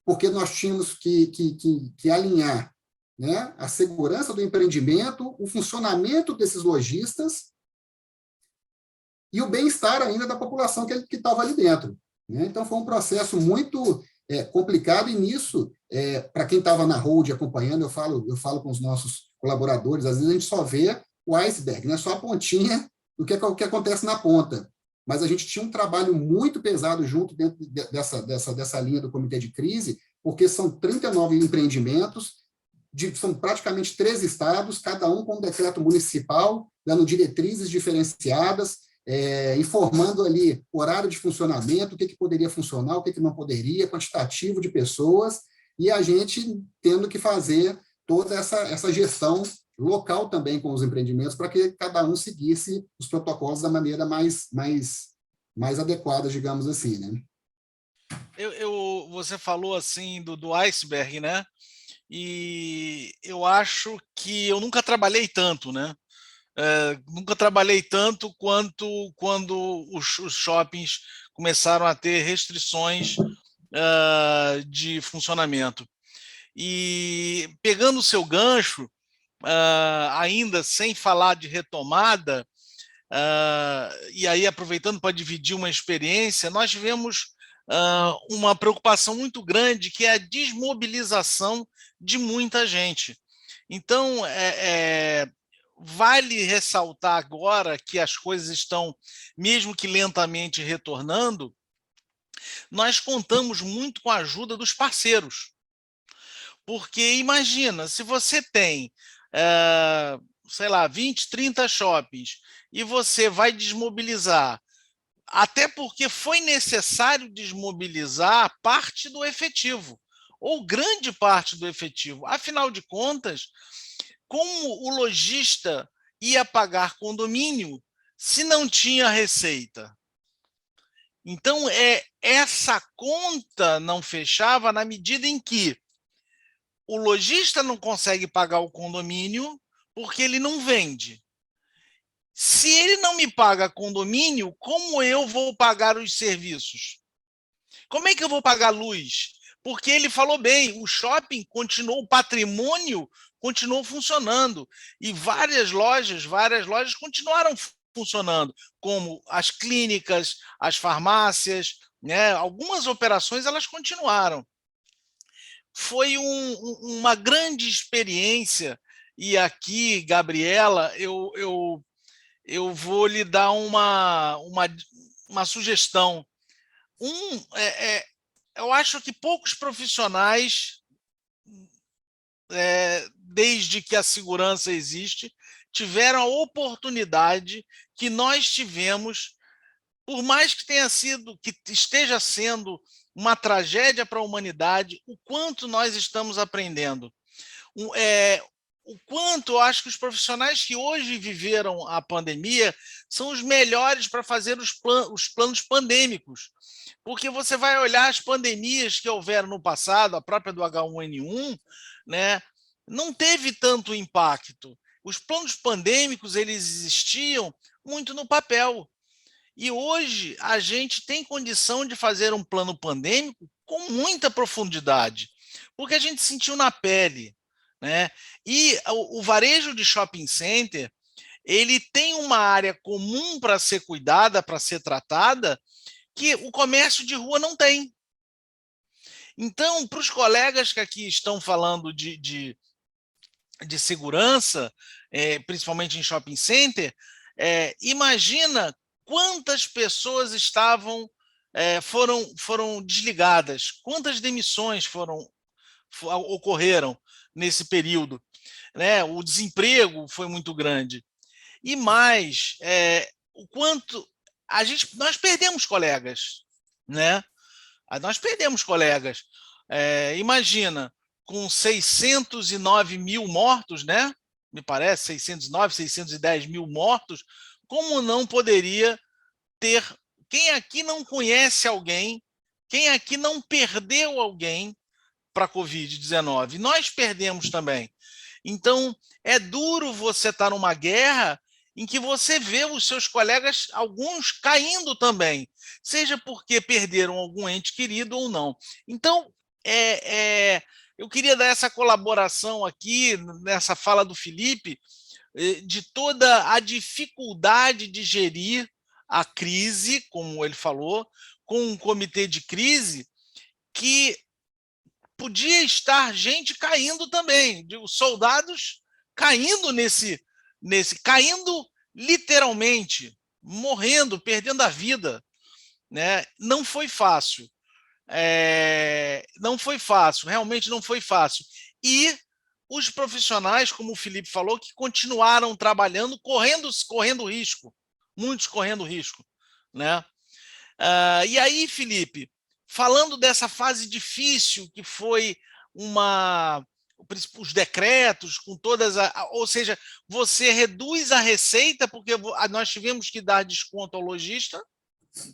porque nós tínhamos que alinhar, né, a segurança do empreendimento, o funcionamento desses lojistas e o bem-estar ainda da população que estava ali dentro. Né? Então, foi um processo muito complicado, e nisso, para quem estava na hold acompanhando, eu falo com os nossos colaboradores, às vezes a gente só vê o iceberg, né? Só a pontinha do que acontece na ponta. Mas a gente tinha um trabalho muito pesado junto dentro dessa linha do comitê de crise, porque são 39 empreendimentos, são praticamente 3 estados, cada um com um decreto municipal, dando diretrizes diferenciadas, informando ali horário de funcionamento, o que poderia funcionar, o que não poderia, quantitativo de pessoas, e a gente tendo que fazer toda essa gestão local também com os empreendimentos, para que cada um seguisse os protocolos da maneira mais adequada, digamos assim, né? Você falou assim do iceberg, né? E eu acho que eu nunca trabalhei tanto, né? Nunca trabalhei tanto quanto quando os shoppings começaram a ter restrições de funcionamento. E pegando o seu gancho, ainda sem falar de retomada, e aí aproveitando para dividir uma experiência, nós tivemos uma preocupação muito grande, que é a desmobilização de muita gente. Então, vale ressaltar agora que as coisas estão, mesmo que lentamente, retornando, nós contamos muito com a ajuda dos parceiros. Porque imagina, se você tem, sei lá, 20, 30 shoppings e você vai desmobilizar, até porque foi necessário desmobilizar parte do efetivo, ou grande parte do efetivo. Afinal de contas, como o lojista ia pagar condomínio se não tinha receita? Então, essa conta não fechava na medida em que o lojista não consegue pagar o condomínio porque ele não vende. Se ele não me paga condomínio, como eu vou pagar os serviços? Como é que eu vou pagar luz? Porque ele falou bem, o shopping continuou, o patrimônio continuou funcionando e várias lojas continuaram funcionando, como as clínicas, as farmácias, né? Algumas operações elas continuaram. Foi uma grande experiência e aqui, Gabriela, eu vou lhe dar uma sugestão. Eu acho que poucos profissionais, desde que a segurança existe, tiveram a oportunidade que nós tivemos, por mais que esteja sendo uma tragédia para a humanidade, o quanto nós estamos aprendendo. O quanto eu acho que os profissionais que hoje viveram a pandemia são os melhores para fazer os planos pandêmicos. Porque você vai olhar as pandemias que houveram no passado, a própria do H1N1, né, não teve tanto impacto. Os planos pandêmicos eles existiam muito no papel. E hoje a gente tem condição de fazer um plano pandêmico com muita profundidade, porque a gente sentiu na pele, né? E o varejo de shopping center, ele tem uma área comum para ser cuidada, para ser tratada, que o comércio de rua não tem. Então, para os colegas que aqui estão falando de segurança, principalmente em shopping center, imagina quantas pessoas foram desligadas, quantas demissões ocorreram nesse período, né? O desemprego foi muito grande. E mais, o quanto nós perdemos colegas, né? Nós perdemos colegas. Imagina, com 609 mil mortos, né? Me parece, 609, 610 mil mortos, como não poderia ter... Quem aqui não conhece alguém, quem aqui não perdeu alguém para a Covid-19? Nós perdemos também. Então, é duro você estar numa guerra em que você vê os seus colegas, alguns caindo também, seja porque perderam algum ente querido ou não. Então, eu queria dar essa colaboração aqui, nessa fala do Felipe, de toda a dificuldade de gerir a crise, como ele falou, com um comitê de crise que podia estar gente caindo também, soldados caindo caindo literalmente, morrendo, perdendo a vida, né? Não foi fácil. Não foi fácil, realmente não foi fácil. E os profissionais, como o Felipe falou, que continuaram trabalhando, correndo risco, muitos correndo risco, né? E aí, Felipe, falando dessa fase difícil que foi os decretos, com todas ou seja, você reduz a receita porque nós tivemos que dar desconto ao lojista,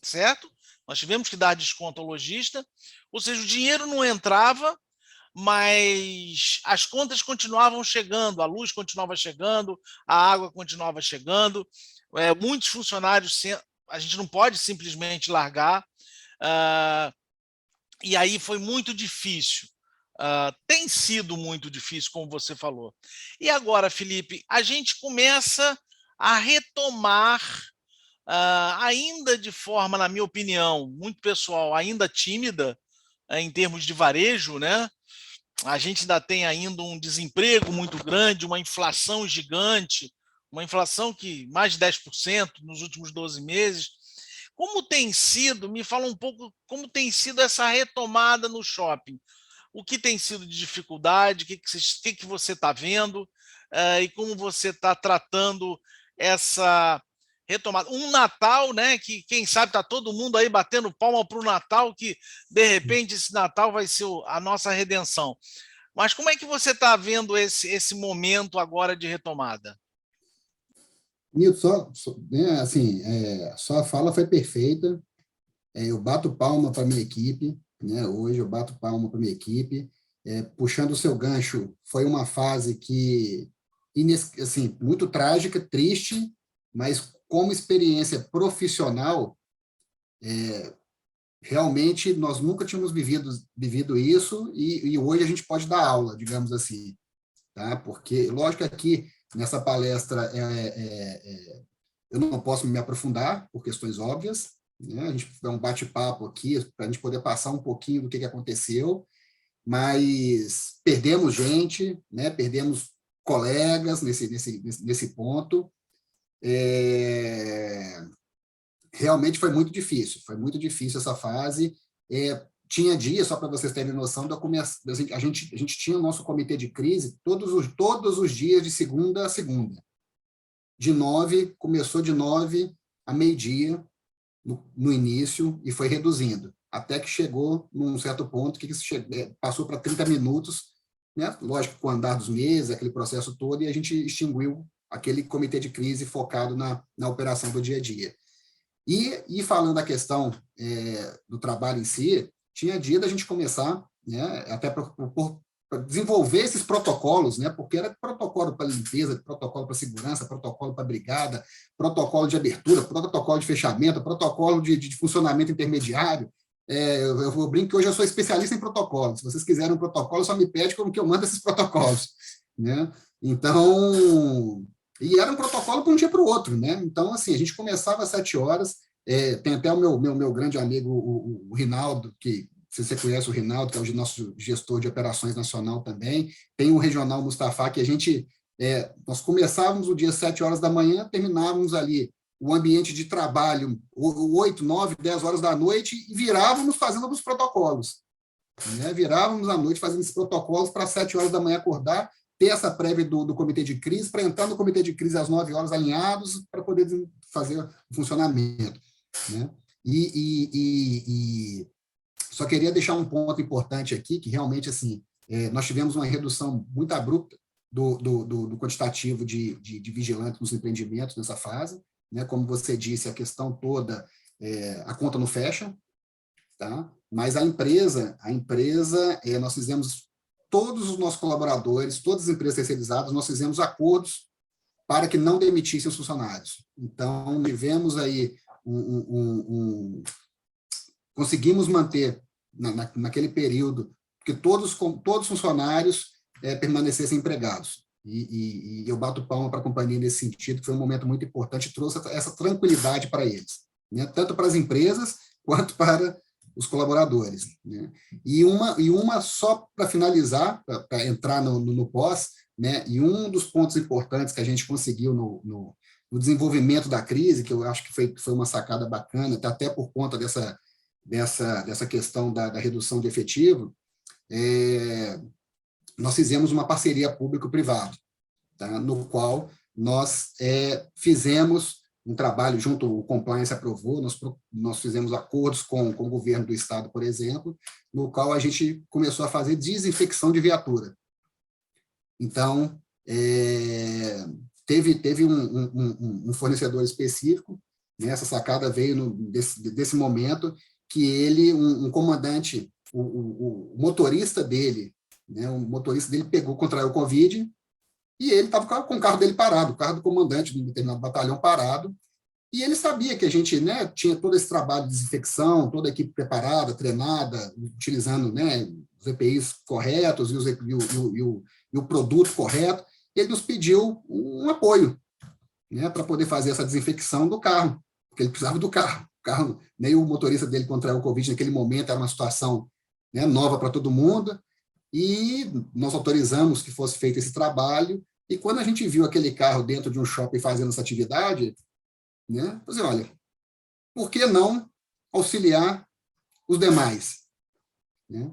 certo? Nós tivemos que dar desconto ao lojista, ou seja, o dinheiro não entrava, mas as contas continuavam chegando, a luz continuava chegando, a água continuava chegando, muitos funcionários, a gente não pode simplesmente largar, e aí foi muito difícil. Tem sido muito difícil, como você falou. E agora, Felipe, a gente começa a retomar, ainda de forma, na minha opinião, muito pessoal, ainda tímida, em termos de varejo, né? A gente ainda tem ainda um desemprego muito grande, uma inflação gigante, uma inflação que mais de 10% nos últimos 12 meses. Como tem sido, me fala um pouco, como tem sido essa retomada no shopping? O que tem sido de dificuldade, o que você está vendo, e como você está tratando essa retomada? Um Natal, né, que quem sabe está todo mundo aí batendo palma para o Natal, que de repente esse Natal vai ser a nossa redenção. Mas como é que você está vendo esse momento agora de retomada? Nilton, né, assim, só a fala foi perfeita. Eu bato palma para a minha equipe, né? Hoje eu bato palma para a minha equipe. Puxando o seu gancho, foi uma fase que, assim, muito trágica, triste, mas como experiência profissional, realmente nós nunca tínhamos vivido isso e hoje a gente pode dar aula, digamos assim, tá? Porque, lógico que aqui, nessa palestra, eu não posso me aprofundar por questões óbvias, né? A gente dá um bate-papo aqui para a gente poder passar um pouquinho do que aconteceu, mas perdemos gente, né? Perdemos colegas nesse ponto. Realmente foi muito difícil essa fase. Tinha dias, só para vocês terem noção, a gente tinha o nosso comitê de crise todos os dias, de segunda a segunda. Começou de 9 a meio-dia, no início, e foi reduzindo, até que chegou num certo ponto que passou para 30 minutos, né? Lógico, com o andar dos meses, aquele processo todo, e a gente extinguiu aquele comitê de crise focado na operação do dia a dia. E falando da questão do trabalho em si, tinha dia da gente começar, né, até para desenvolver esses protocolos, né, porque era protocolo para limpeza, protocolo para segurança, protocolo para brigada, protocolo de abertura, protocolo de fechamento, protocolo de funcionamento intermediário. Eu brinco que hoje eu sou especialista em protocolos. Se vocês quiserem um protocolo, só me pede como que eu mando esses protocolos, né? Então, e era um protocolo para um dia para o outro, né? Então, assim, a gente começava às 7 horas, tem até o meu grande amigo, o Rinaldo, que, se você conhece o Rinaldo, que é o nosso gestor de operações nacional também, tem o Regional Mustafa, que nós começávamos o dia às 7 horas da manhã, terminávamos ali o ambiente de trabalho 8, 9, 10 horas da noite e virávamos fazendo os protocolos, né? Virávamos à noite fazendo esses protocolos para 7 horas da manhã acordar, ter essa prévia do comitê de crise, para entrar no comitê de crise às 9 horas alinhados, para poder fazer o funcionamento, né? Só queria deixar um ponto importante aqui, que realmente, assim, nós tivemos uma redução muito abrupta do quantitativo de vigilantes nos empreendimentos nessa fase, né? Como você disse, a questão toda, a conta não fecha, tá? Mas a empresa, nós fizemos, todos os nossos colaboradores, todas as empresas terceirizadas, nós fizemos acordos para que não demitissem os funcionários. Então, tivemos aí conseguimos manter, naquele período, que todos os funcionários permanecessem empregados. E eu bato palma para a companhia nesse sentido, que foi um momento muito importante, trouxe essa tranquilidade para eles, né? Tanto para as empresas, quanto para os colaboradores, né? E uma só para finalizar, para entrar no pós, né? E um dos pontos importantes que a gente conseguiu no desenvolvimento da crise, que eu acho que foi uma sacada bacana, até por conta dessa questão da redução de efetivo, nós fizemos uma parceria público-privado, tá? No qual nós fizemos um trabalho junto, o Compliance aprovou, nós fizemos acordos com o governo do estado, por exemplo, no qual a gente começou a fazer desinfecção de viatura. Então, teve um fornecedor específico, né? Essa sacada veio desse momento, que ele, um comandante, o motorista dele, né? O motorista dele contraiu o Covid, e ele estava com o carro dele parado, o carro do comandante de um determinado batalhão parado, e ele sabia que a gente, né, tinha todo esse trabalho de desinfecção, toda a equipe preparada, treinada, utilizando, né, os EPIs corretos e o produto correto. Ele nos pediu um apoio, né, para poder fazer essa desinfecção do carro, porque ele precisava do carro. O carro, nem o motorista dele contraiu o Covid naquele momento, era uma situação, né, nova para todo mundo, e nós autorizamos que fosse feito esse trabalho, e quando a gente viu aquele carro dentro de um shopping fazendo essa atividade, né, eu falei, olha, por que não auxiliar os demais, né?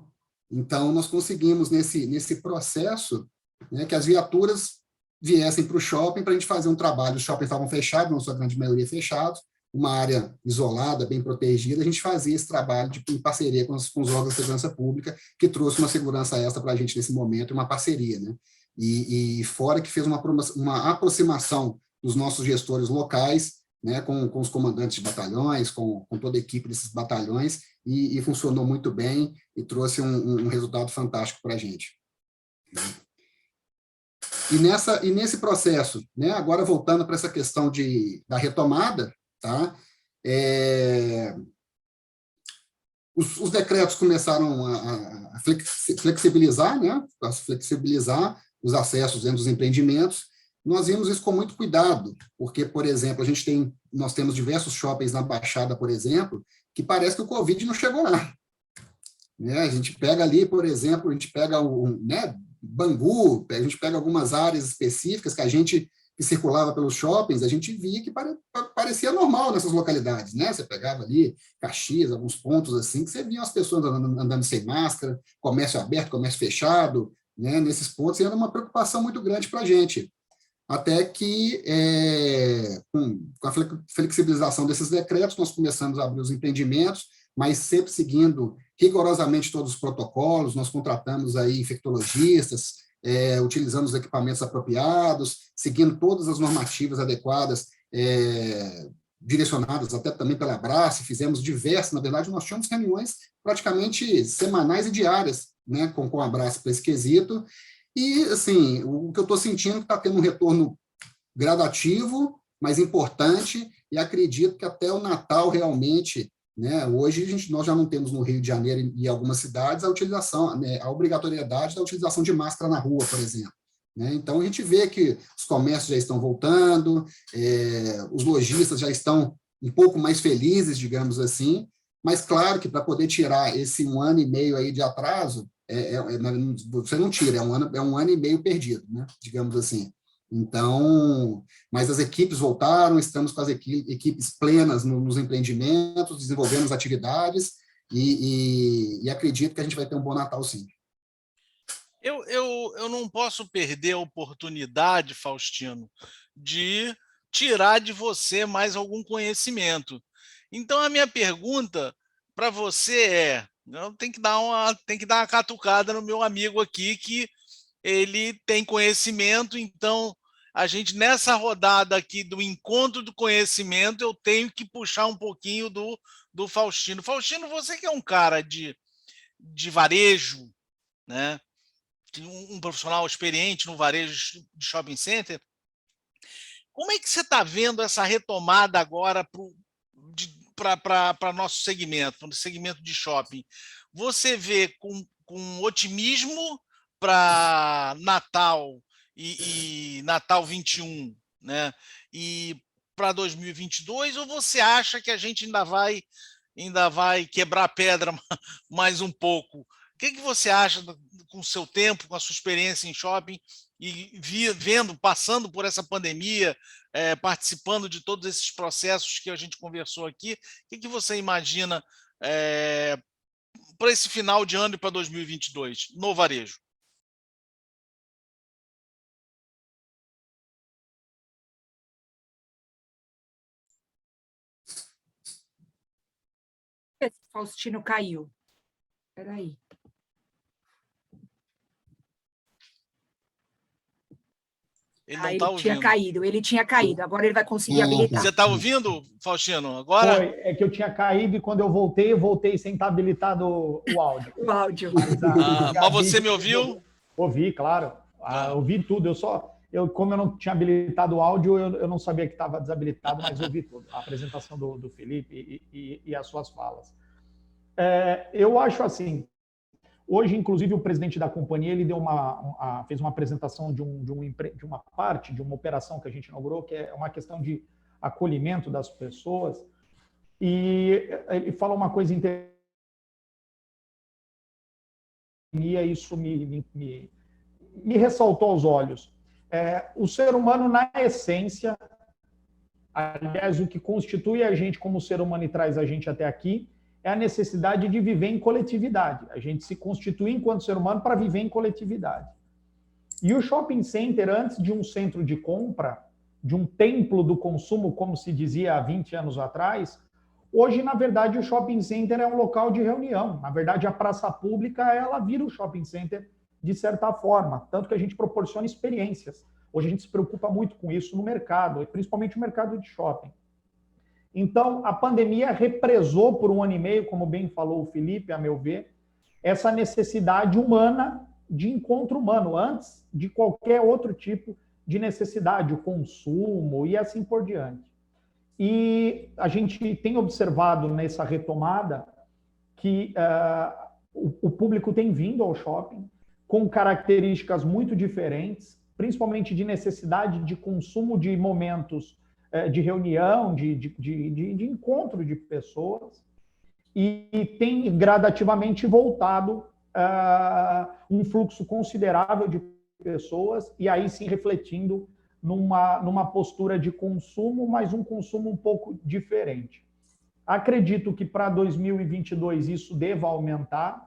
Então, nós conseguimos, nesse processo, né, que as viaturas viessem para o shopping para a gente fazer um trabalho. Os shoppings estavam fechados, na sua grande maioria fechados, uma área isolada, bem protegida, a gente fazia esse trabalho em parceria com os órgãos de segurança pública, que trouxe uma segurança extra para a gente nesse momento, uma parceria, né? E fora que fez uma aproximação dos nossos gestores locais, né, com os comandantes de batalhões, com toda a equipe desses batalhões, e funcionou muito bem e trouxe um resultado fantástico para a gente. E nesse processo, né, agora voltando para essa questão da retomada, tá? Os decretos começaram a flexibilizar, né, a flexibilizar os acessos dentro dos empreendimentos. Nós vimos isso com muito cuidado, porque, por exemplo, nós temos diversos shoppings na Baixada, por exemplo, que parece que o Covid não chegou lá. Né? A gente pega ali, por exemplo, a gente pega né, Bangu, a gente pega algumas áreas específicas que circulava pelos shoppings, a gente via que parecia normal nessas localidades, né? Você pegava ali Caxias, alguns pontos assim, que você via as pessoas andando sem máscara, comércio aberto, comércio fechado, né? Nesses pontos, e era uma preocupação muito grande para a gente. Até que, com a flexibilização desses decretos, nós começamos a abrir os empreendimentos, mas sempre seguindo rigorosamente todos os protocolos. Nós contratamos aí infectologistas, utilizando os equipamentos apropriados, seguindo todas as normativas adequadas, direcionadas até também pela Abrace. Fizemos diversas, na verdade, nós tínhamos reuniões praticamente semanais e diárias, né, com a Abrace para esse quesito. E, assim, o que eu estou sentindo é que está tendo um retorno gradativo, mas importante, e acredito que até o Natal realmente, né, hoje nós já não temos no Rio de Janeiro e algumas cidades a utilização, né, a obrigatoriedade da utilização de máscara na rua, por exemplo. Né? Então, a gente vê que os comércios já estão voltando, os lojistas já estão um pouco mais felizes, digamos assim, mas claro que para poder tirar esse 1 ano e meio aí de atraso, você não tira, é um ano e meio perdido, né? Digamos assim. Então, mas as equipes voltaram, estamos com as equipes plenas nos empreendimentos, desenvolvendo as atividades, e acredito que a gente vai ter um bom Natal, sim. Eu não posso perder a oportunidade, Faustino, de tirar de você mais algum conhecimento. Então, a minha pergunta para você tem que dar uma catucada no meu amigo aqui, que ele tem conhecimento. Então, a gente, nessa rodada aqui do encontro do conhecimento, eu tenho que puxar um pouquinho do Faustino. Faustino, você que é um cara de varejo, né? Um profissional experiente no varejo de shopping center, como é que você está vendo essa retomada agora para nosso segmento, para o segmento de shopping? Você vê com otimismo para Natal e Natal 21, né? E para 2022, ou você acha que a gente ainda vai quebrar a pedra mais um pouco? O que você acha com o seu tempo, com a sua experiência em shopping e passando por essa pandemia, participando de todos esses processos que a gente conversou aqui? O que você imagina para esse final de ano e para 2022 no varejo? Esse Faustino caiu. Espera aí. Ele não está ouvindo. Ele tinha caído, agora ele vai conseguir habilitar. Você está ouvindo, Faustino, agora? É que eu tinha caído e quando eu voltei sem estar habilitado o áudio. O áudio. Mas você me ouviu? Ouvi, claro. Ouvi tudo. Como eu não tinha habilitado o áudio, eu não sabia que estava desabilitado, mas ouvi tudo. A apresentação do Felipe e as suas falas. Eu acho assim, hoje, inclusive, o presidente da companhia ele fez uma apresentação de uma parte, de uma operação que a gente inaugurou, que é uma questão de acolhimento das pessoas, e ele fala uma coisa interessante, e isso me ressaltou aos olhos. O ser humano, na essência, Aliás, o que constitui a gente como ser humano e traz a gente até aqui é a necessidade de viver em coletividade. A gente se constitui enquanto ser humano para viver em coletividade. E o shopping center, antes de um centro de compra, de um templo do consumo, como se dizia há 20 anos atrás, hoje, na verdade, o shopping center é um local de reunião. Na verdade, a praça pública, ela vira o shopping center de certa forma, tanto que a gente proporciona experiências. Hoje a gente se preocupa muito com isso no mercado, principalmente o mercado de shopping. Então, a pandemia represou por 1 ano e meio, como bem falou o Felipe, a meu ver, essa necessidade humana de encontro humano, antes de qualquer outro tipo de necessidade, o consumo e assim por diante. E a gente tem observado nessa retomada que o público tem vindo ao shopping com características muito diferentes, principalmente de necessidade de consumo de momentos de reunião, de encontro de pessoas, e tem gradativamente voltado um fluxo considerável de pessoas, e aí sim refletindo numa postura de consumo, mas um consumo um pouco diferente. Acredito que para 2022 isso deva aumentar,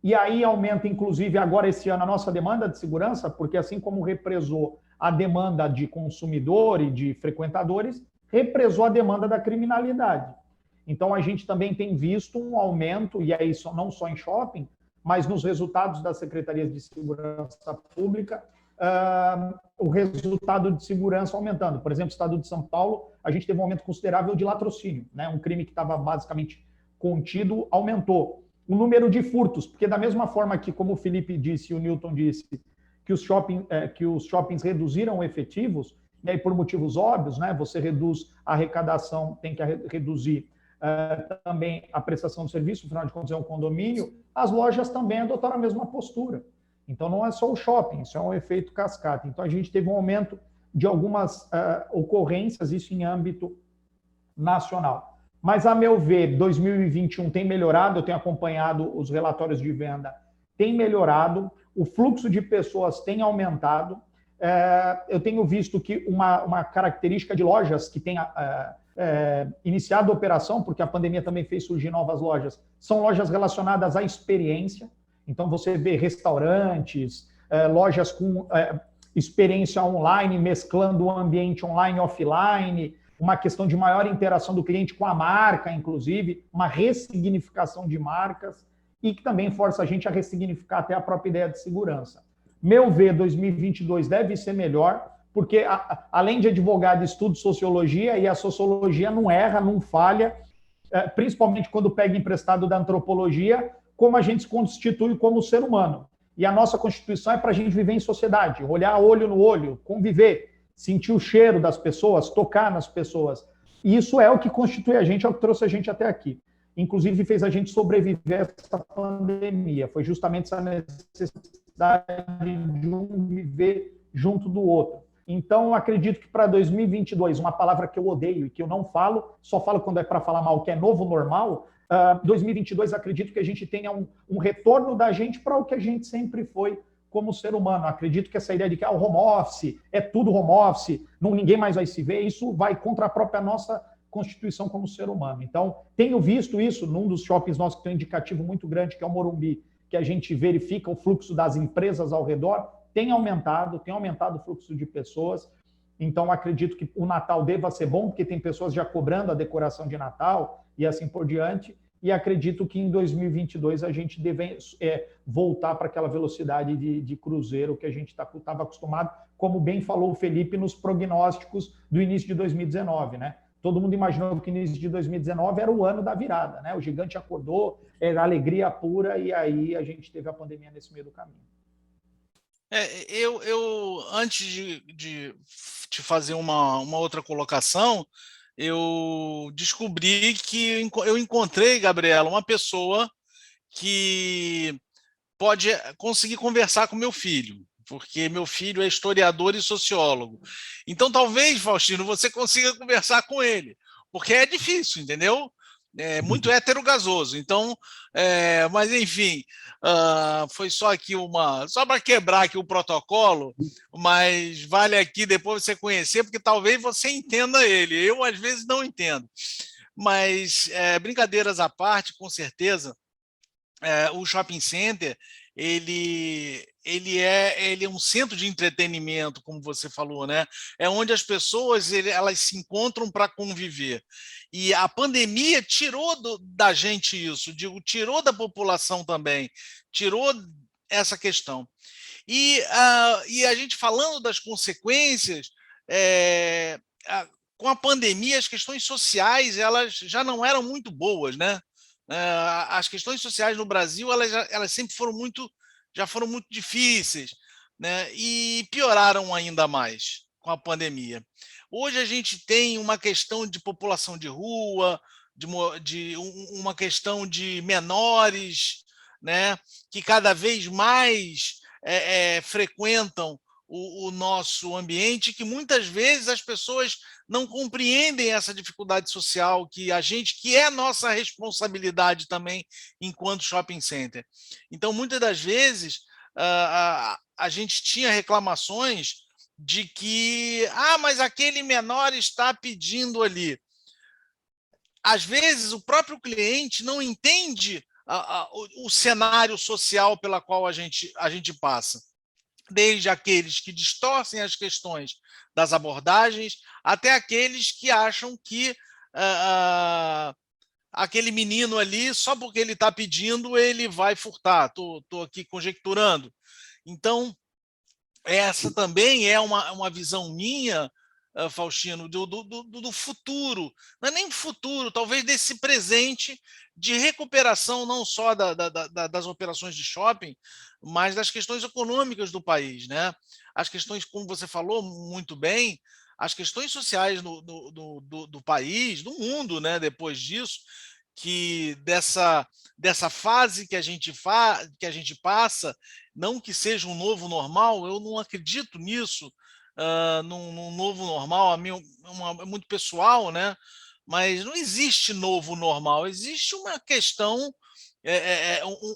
e aí aumenta, inclusive, agora esse ano, a nossa demanda de segurança, porque assim como represou a demanda de consumidor e de frequentadores, represou a demanda da criminalidade. Então, a gente também tem visto um aumento, e aí não só em shopping, mas nos resultados das secretarias de segurança pública, o resultado de segurança aumentando. Por exemplo, no estado de São Paulo, a gente teve um aumento considerável de latrocínio, né? Um crime que estava basicamente contido aumentou. O número de furtos, porque da mesma forma que, como o Felipe disse e o Newton disse, que os shoppings reduziram efetivos, e aí por motivos óbvios, né? Você reduz a arrecadação, tem que reduzir também a prestação de serviço, afinal de contas é um condomínio, as lojas também adotaram a mesma postura. Então, não é só o shopping, isso é um efeito cascata. Então, a gente teve um aumento de algumas ocorrências, isso em âmbito nacional. Mas, a meu ver, 2021 tem melhorado, eu tenho acompanhado os relatórios de venda, tem melhorado, o fluxo de pessoas tem aumentado. Eu tenho visto que uma característica de lojas que tem iniciado a operação, porque a pandemia também fez surgir novas lojas, são lojas relacionadas à experiência. Então, você vê restaurantes, lojas com experiência online, mesclando o ambiente online e offline, uma questão de maior interação do cliente com a marca, inclusive, uma ressignificação de marcas, e que também força a gente a ressignificar até a própria ideia de segurança. Meu ver, 2022 deve ser melhor, porque além de advogado, estudo sociologia, e a sociologia não erra, não falha, principalmente quando pega emprestado da antropologia, como a gente se constitui como ser humano. E a nossa constituição é para a gente viver em sociedade, olhar olho no olho, conviver, sentir o cheiro das pessoas, tocar nas pessoas. E isso é o que constitui a gente, é o que trouxe a gente até aqui. Inclusive, fez a gente sobreviver a essa pandemia. Foi justamente essa necessidade de um viver junto do outro. Então, eu acredito que para 2022, uma palavra que eu odeio e que eu não falo, só falo quando é para falar mal, que é novo normal, 2022, acredito que a gente tenha um retorno da gente para o que a gente sempre foi como ser humano. Acredito que essa ideia de que o home office, é tudo home office, ninguém mais vai se ver, isso vai contra a própria nossa constituição como ser humano. Então, tenho visto isso num dos shoppings nossos que tem um indicativo muito grande, que é o Morumbi, que a gente verifica o fluxo das empresas ao redor, tem aumentado o fluxo de pessoas. Então, acredito que o Natal deva ser bom, porque tem pessoas já cobrando a decoração de Natal e assim por diante. E acredito que em 2022 a gente deve voltar para aquela velocidade de cruzeiro que a gente estava acostumado, como bem falou o Felipe nos prognósticos do início de 2019, né? Todo mundo imaginou que o início de 2019 era o ano da virada, né? O gigante acordou, era alegria pura, e aí a gente teve a pandemia nesse meio do caminho. Eu antes de te fazer uma outra colocação, eu descobri que eu encontrei, Gabriela, uma pessoa que pode conseguir conversar com meu filho, porque meu filho é historiador e sociólogo. Então, talvez, Faustino, você consiga conversar com ele, porque é difícil, entendeu? muito heterogasoso. Então, mas enfim, foi só aqui só para quebrar aqui o protocolo, mas vale aqui depois você conhecer, porque talvez você entenda ele. Eu, às vezes, não entendo. Mas, brincadeiras à parte, com certeza, o shopping center, ele é um centro de entretenimento, como você falou, né? É onde as pessoas elas se encontram para conviver. E a pandemia tirou da gente isso, tirou da população também, tirou essa questão. E a gente falando das consequências, com a pandemia, as questões sociais elas já não eram muito boas, né? As questões sociais no Brasil elas sempre foram muito difíceis, né? E pioraram ainda mais com a pandemia. Hoje a gente tem uma questão de população de rua, uma questão de menores, né? Que cada vez mais frequentam o nosso ambiente, que muitas vezes as pessoas não compreendem essa dificuldade social que é nossa responsabilidade também enquanto shopping center. Então, muitas das vezes, a gente tinha reclamações de que, mas aquele menor está pedindo ali. Às vezes, o próprio cliente não entende o cenário social pela qual a gente passa. Desde aqueles que distorcem as questões das abordagens, até aqueles que acham que aquele menino ali, só porque ele está pedindo, ele vai furtar. Estou aqui conjecturando. Então, essa também é uma visão minha, Faustino, do futuro. Não é nem futuro, talvez desse presente de recuperação não só das operações de shopping, mas das questões econômicas do país, né? As questões, como você falou muito bem, as questões sociais do país, do mundo, né? Depois disso, que dessa fase que a gente passa, não que seja um novo normal, eu não acredito nisso, num novo normal, a mim é muito pessoal, né? Mas não existe novo normal, existe uma questão,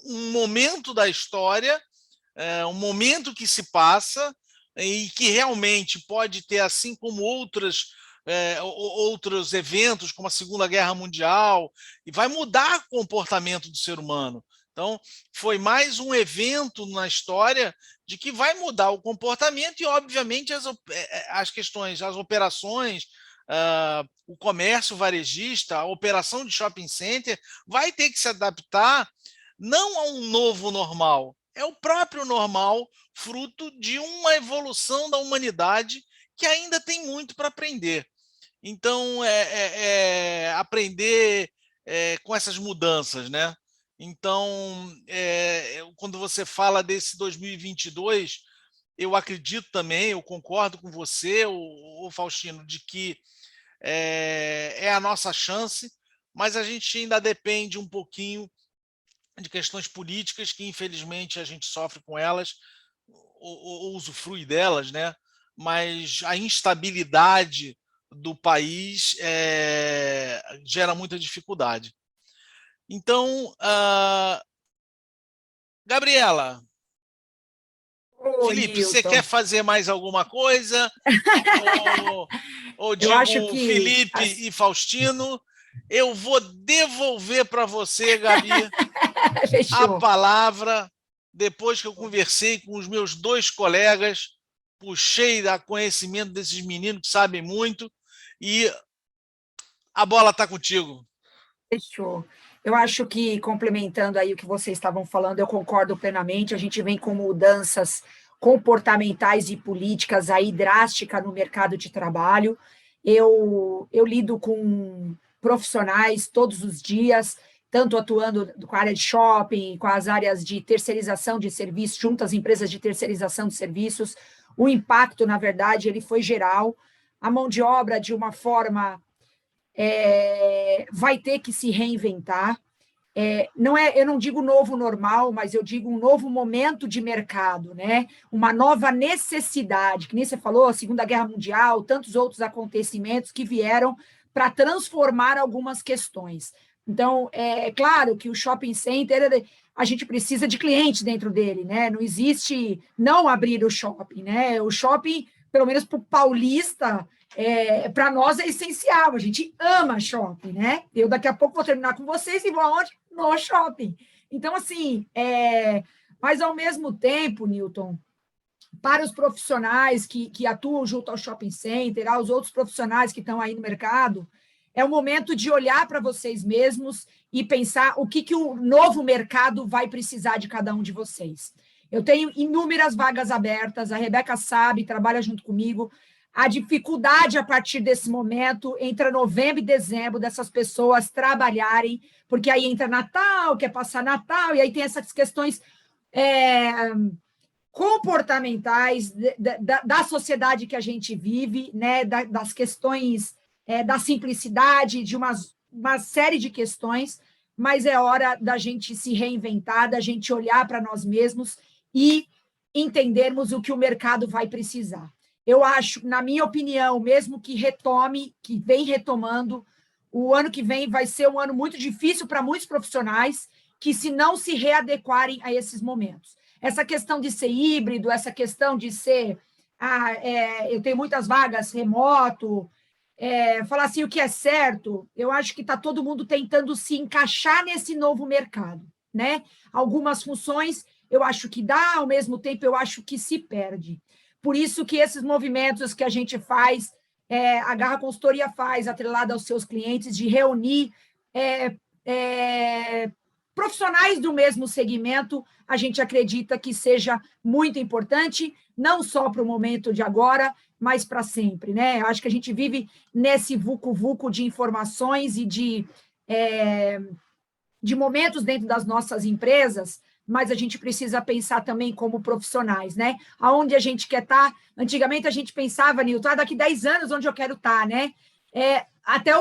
um momento da história, um momento que se passa e que realmente pode ter, assim como outros eventos, como a Segunda Guerra Mundial, e vai mudar o comportamento do ser humano. Então, foi mais um evento na história de que vai mudar o comportamento e, obviamente, as questões, as operações, o comércio varejista, a operação de shopping center vai ter que se adaptar não a um novo normal, é o próprio normal, fruto de uma evolução da humanidade que ainda tem muito para aprender. Então, aprender com essas mudanças, né? Então, quando você fala desse 2022, eu acredito também, eu concordo com você, o Faustino, de que é a nossa chance, mas a gente ainda depende um pouquinho de questões políticas que, infelizmente, a gente sofre com elas, ou usufrui delas, né? Mas a instabilidade do país gera muita dificuldade. Então, Gabriela, Felipe, Nilton, você quer fazer mais alguma coisa? ou digo, eu acho que Felipe e Faustino, eu vou devolver para você, Gabi, a palavra, depois que eu conversei com os meus 2 colegas, puxei da conhecimento desses meninos que sabem muito, e a bola está contigo. Fechou. Eu acho que, complementando aí o que vocês estavam falando, eu concordo plenamente, a gente vem com mudanças comportamentais e políticas aí drásticas no mercado de trabalho. Eu lido com profissionais todos os dias, tanto atuando com a área de shopping, com as áreas de terceirização de serviços, junto às empresas de terceirização de serviços. O impacto, na verdade, ele foi geral. A mão de obra, de uma forma, vai ter que se reinventar. Eu não digo novo normal, mas eu digo um novo momento de mercado, né? Uma nova necessidade, que nem você falou, a Segunda Guerra Mundial, tantos outros acontecimentos que vieram para transformar algumas questões. Então, é claro que o shopping center, a gente precisa de clientes dentro dele, né? Não existe não abrir o shopping, né? O shopping, pelo menos para o paulista, para nós é essencial. A gente ama shopping, né? Eu daqui a pouco vou terminar com vocês e vou aonde? No shopping. Então, assim, mas ao mesmo tempo, Newton, para os profissionais que atuam junto ao shopping center, aos outros profissionais que estão aí no mercado, é o momento de olhar para vocês mesmos e pensar o que o novo mercado vai precisar de cada um de vocês. Eu tenho inúmeras vagas abertas, a Rebeca sabe, trabalha junto comigo. A dificuldade a partir desse momento, entre novembro e dezembro, dessas pessoas trabalharem, porque aí entra Natal, quer passar Natal, e aí tem essas questões comportamentais da sociedade que a gente vive, né, das questões da simplicidade, de uma série de questões, mas é hora da gente se reinventar, da gente olhar para nós mesmos e entendermos o que o mercado vai precisar. Eu acho, na minha opinião, mesmo que retome, que vem retomando, o ano que vem vai ser um ano muito difícil para muitos profissionais que, se não se readequarem a esses momentos. Essa questão de ser híbrido, essa questão de ser... eu tenho muitas vagas remoto, falar assim, o que é certo, eu acho que está todo mundo tentando se encaixar nesse novo mercado, né? Algumas funções eu acho que dá, ao mesmo tempo eu acho que se perde. Por isso que esses movimentos que a gente faz, a Garra Consultoria faz, atrelada aos seus clientes, de reunir profissionais do mesmo segmento, a gente acredita que seja muito importante, não só para o momento de agora, mas para sempre, né? Eu acho que a gente vive nesse vucu-vucu de informações e de momentos dentro das nossas empresas, mas a gente precisa pensar também como profissionais, né? Aonde a gente quer estar. Antigamente a gente pensava, Nilton, daqui 10 anos onde eu quero estar, né? Até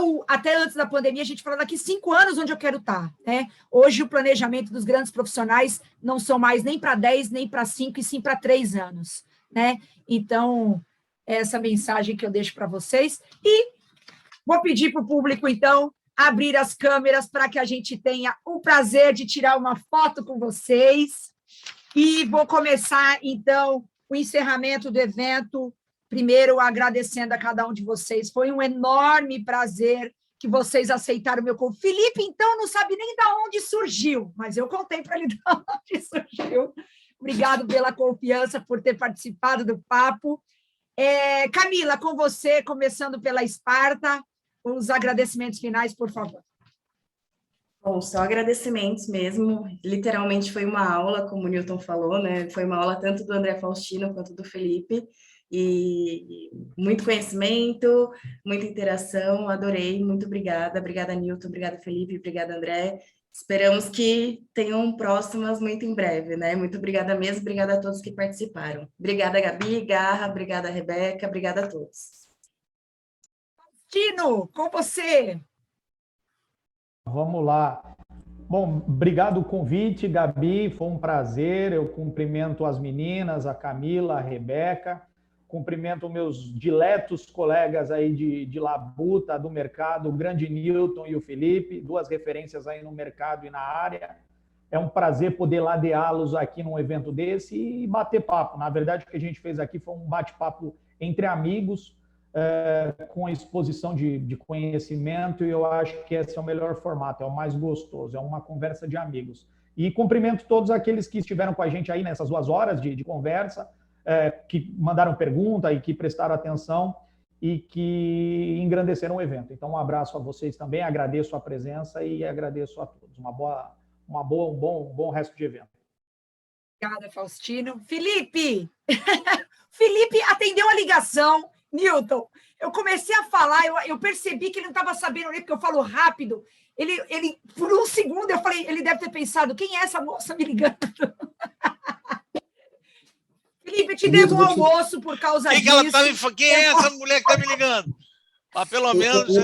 antes da pandemia, a gente falava daqui 5 anos onde eu quero estar, né? Hoje, o planejamento dos grandes profissionais não são mais nem para 10, nem para 5, e sim para 3 anos, né? Então, essa mensagem que eu deixo para vocês. E vou pedir para o público, então, abrir as câmeras para que a gente tenha o prazer de tirar uma foto com vocês. E vou começar, então, o encerramento do evento. Primeiro, agradecendo a cada um de vocês. Foi um enorme prazer que vocês aceitaram o meu convite. Felipe, então, não sabe nem de onde surgiu, mas eu contei para ele de onde surgiu. Obrigado pela confiança, por ter participado do papo. Camila, com você, começando pela Esparta, os agradecimentos finais, por favor. Bom, só agradecimentos mesmo. Literalmente foi uma aula, como o Newton falou, né? Foi uma aula tanto do André Faustino quanto do Felipe. E muito conhecimento, muita interação, adorei, muito obrigada. Obrigada, Newton, obrigada, Felipe, obrigada, André. Esperamos que tenham próximas muito em breve, né? Muito obrigada mesmo, obrigada a todos que participaram. Obrigada, Gabi, Garra, obrigada, Rebeca, obrigada a todos. Tino, com você. Vamos lá. Bom, obrigado o convite, Gabi, foi um prazer. Eu cumprimento as meninas, a Camila, a Rebeca, cumprimento meus diletos colegas aí de labuta do mercado, o grande Newton e o Felipe, 2 referências aí no mercado e na área. É um prazer poder ladeá-los aqui num evento desse e bater papo. Na verdade, o que a gente fez aqui foi um bate-papo entre amigos, com exposição de conhecimento, e eu acho que esse é o melhor formato, é o mais gostoso, é uma conversa de amigos. E cumprimento todos aqueles que estiveram com a gente aí nessas 2 horas de conversa, que mandaram pergunta e que prestaram atenção e que engrandeceram o evento. Então, um abraço a vocês também, agradeço a presença e agradeço a todos. Um bom resto de evento. Obrigada, Faustino. Felipe! Felipe atendeu a ligação. Newton, eu comecei a falar, eu percebi que ele não estava sabendo ler, porque eu falo rápido. Ele, por um segundo, eu falei, ele deve ter pensado, quem é essa moça me ligando? Felipe, te devo um almoço por causa disso. Quem é essa mulher que está me ligando? Mas pelo menos...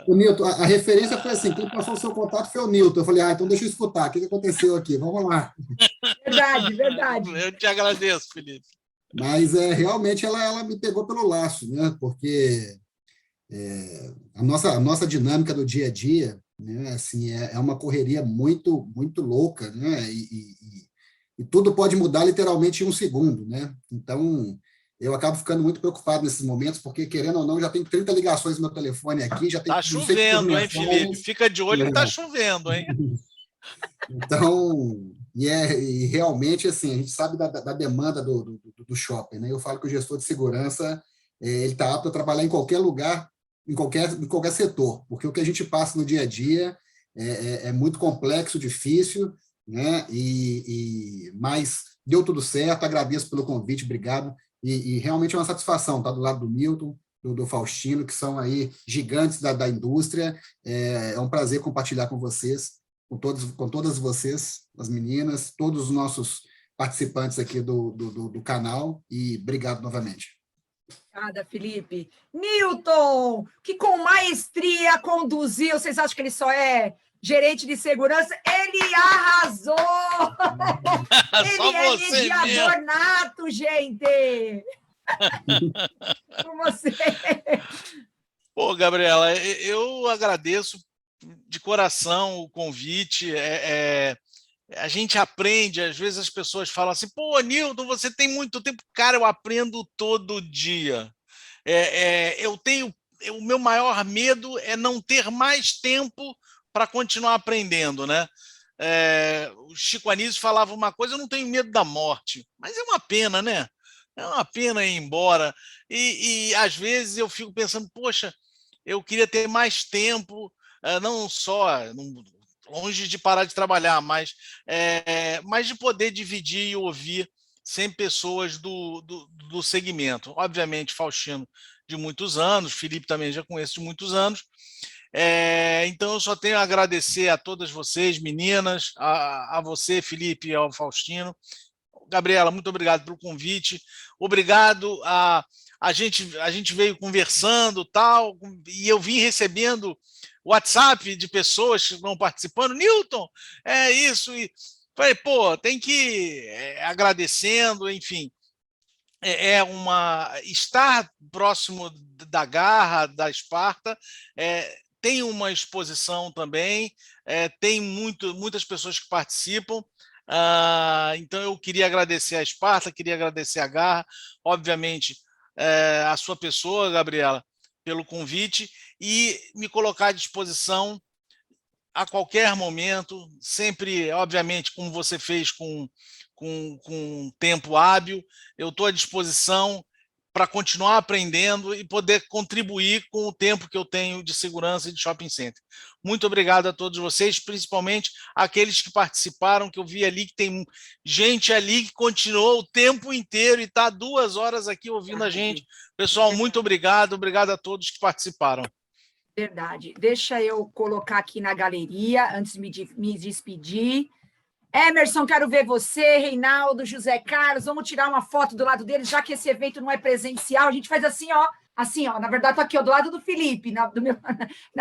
O Newton, a referência foi assim, quem passou o seu contato foi o Newton. Eu falei, então deixa eu escutar, o que aconteceu aqui? Vamos lá. Verdade. Eu te agradeço, Felipe. Mas realmente ela me pegou pelo laço, né? Porque a nossa dinâmica do dia a dia, né? Assim, é uma correria muito, muito louca, né? E tudo pode mudar literalmente em um segundo, né? Então, eu acabo ficando muito preocupado nesses momentos, porque, querendo ou não, já tem 30 ligações no meu telefone aqui, já tem Tá não sei quantas chovendo, hein, Felipe? mensagens. Fica de olho que tá chovendo, hein? Então, e realmente, assim, a gente sabe da demanda do shopping, né? Eu falo que o gestor de segurança, ele está apto a trabalhar em qualquer lugar, em qualquer setor, porque o que a gente passa no dia a dia é muito complexo, difícil, né? Mas deu tudo certo, agradeço pelo convite, obrigado, e realmente é uma satisfação estar do lado do Milton, do Faustino, que são aí gigantes da indústria. É um prazer compartilhar com vocês, com todas vocês, as meninas, todos os nossos participantes aqui do canal, e obrigado novamente. Obrigada, Felipe. Newton, que com maestria conduziu, vocês acham que ele só é gerente de segurança? Ele arrasou! Só Ele é você mediador mesmo. nato, gente! Com você. Pô, Gabriela, eu agradeço de coração o convite. A gente aprende, às vezes as pessoas falam assim, pô, Newton, você tem muito tempo. Cara, eu aprendo todo dia. O meu maior medo é não ter mais tempo para continuar aprendendo, né? O Chico Anísio falava uma coisa, eu não tenho medo da morte, mas é uma pena, né? É uma pena ir embora. E às vezes eu fico pensando, poxa, eu queria ter mais tempo, não só longe de parar de trabalhar, mas de poder dividir e ouvir sempre pessoas do segmento. Obviamente, Faustino, de muitos anos, Felipe também já conheço de muitos anos. Então, eu só tenho a agradecer a todas vocês, meninas, a você, Felipe, e ao Faustino. Gabriela, muito obrigado pelo convite. Obrigado a gente veio conversando tal, e eu vim recebendo WhatsApp de pessoas que estão participando. Newton, é isso. E falei, pô, tem que ir agradecendo, enfim. Estar próximo da Garra, da Esparta, tem uma exposição também, tem muitas pessoas que participam. Então, eu queria agradecer a Esparta, queria agradecer a Garra, obviamente, a sua pessoa, Gabriela, pelo convite, e me colocar à disposição a qualquer momento, sempre, obviamente, como você fez com tempo hábil, eu estou à disposição para continuar aprendendo e poder contribuir com o tempo que eu tenho de segurança e de shopping center. Muito obrigado a todos vocês, principalmente aqueles que participaram, que eu vi ali que tem gente ali que continuou o tempo inteiro e está 2 horas aqui ouvindo a gente. Pessoal, muito obrigado a todos que participaram. Verdade. Deixa eu colocar aqui na galeria, antes de me despedir. Emerson, quero ver você, Reinaldo, José Carlos, vamos tirar uma foto do lado deles, já que esse evento não é presencial, a gente faz assim, ó, na verdade, estou aqui, ó, do lado do Felipe, na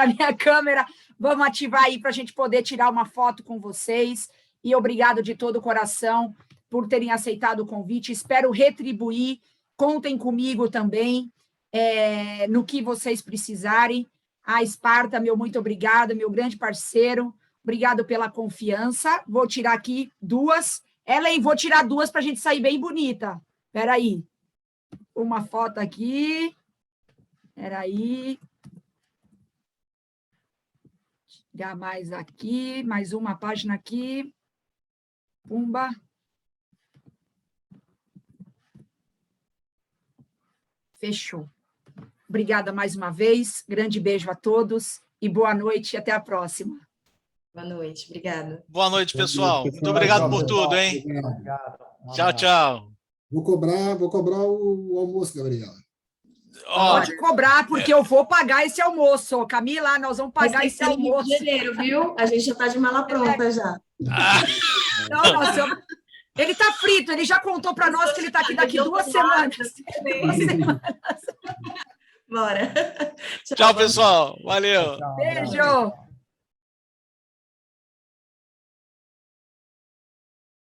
minha câmera, vamos ativar aí para a gente poder tirar uma foto com vocês, e obrigado de todo o coração por terem aceitado o convite, espero retribuir, contem comigo também, no que vocês precisarem, a Esparta, meu muito obrigado, meu grande parceiro, obrigado pela confiança. Vou tirar aqui 2. Ellen, vou tirar 2 para a gente sair bem bonita. Espera aí. Uma foto aqui. Espera aí. Tirar mais aqui. Mais uma página aqui. Pumba. Fechou. Obrigada mais uma vez. Grande beijo a todos. E boa noite e até a próxima. Boa noite, obrigada. Boa noite, pessoal. Muito obrigado por tudo, hein? Tchau, tchau. Vou cobrar o almoço, Gabriela. Pode cobrar, porque eu vou pagar esse almoço. Camila, nós vamos pagar esse almoço. Em janeiro, viu? A gente já está de mala pronta já. Não, ele está frito, ele já contou para nós que ele está aqui daqui 2 semanas. 2 semanas. Bora. Tchau, pessoal. Valeu. Beijo.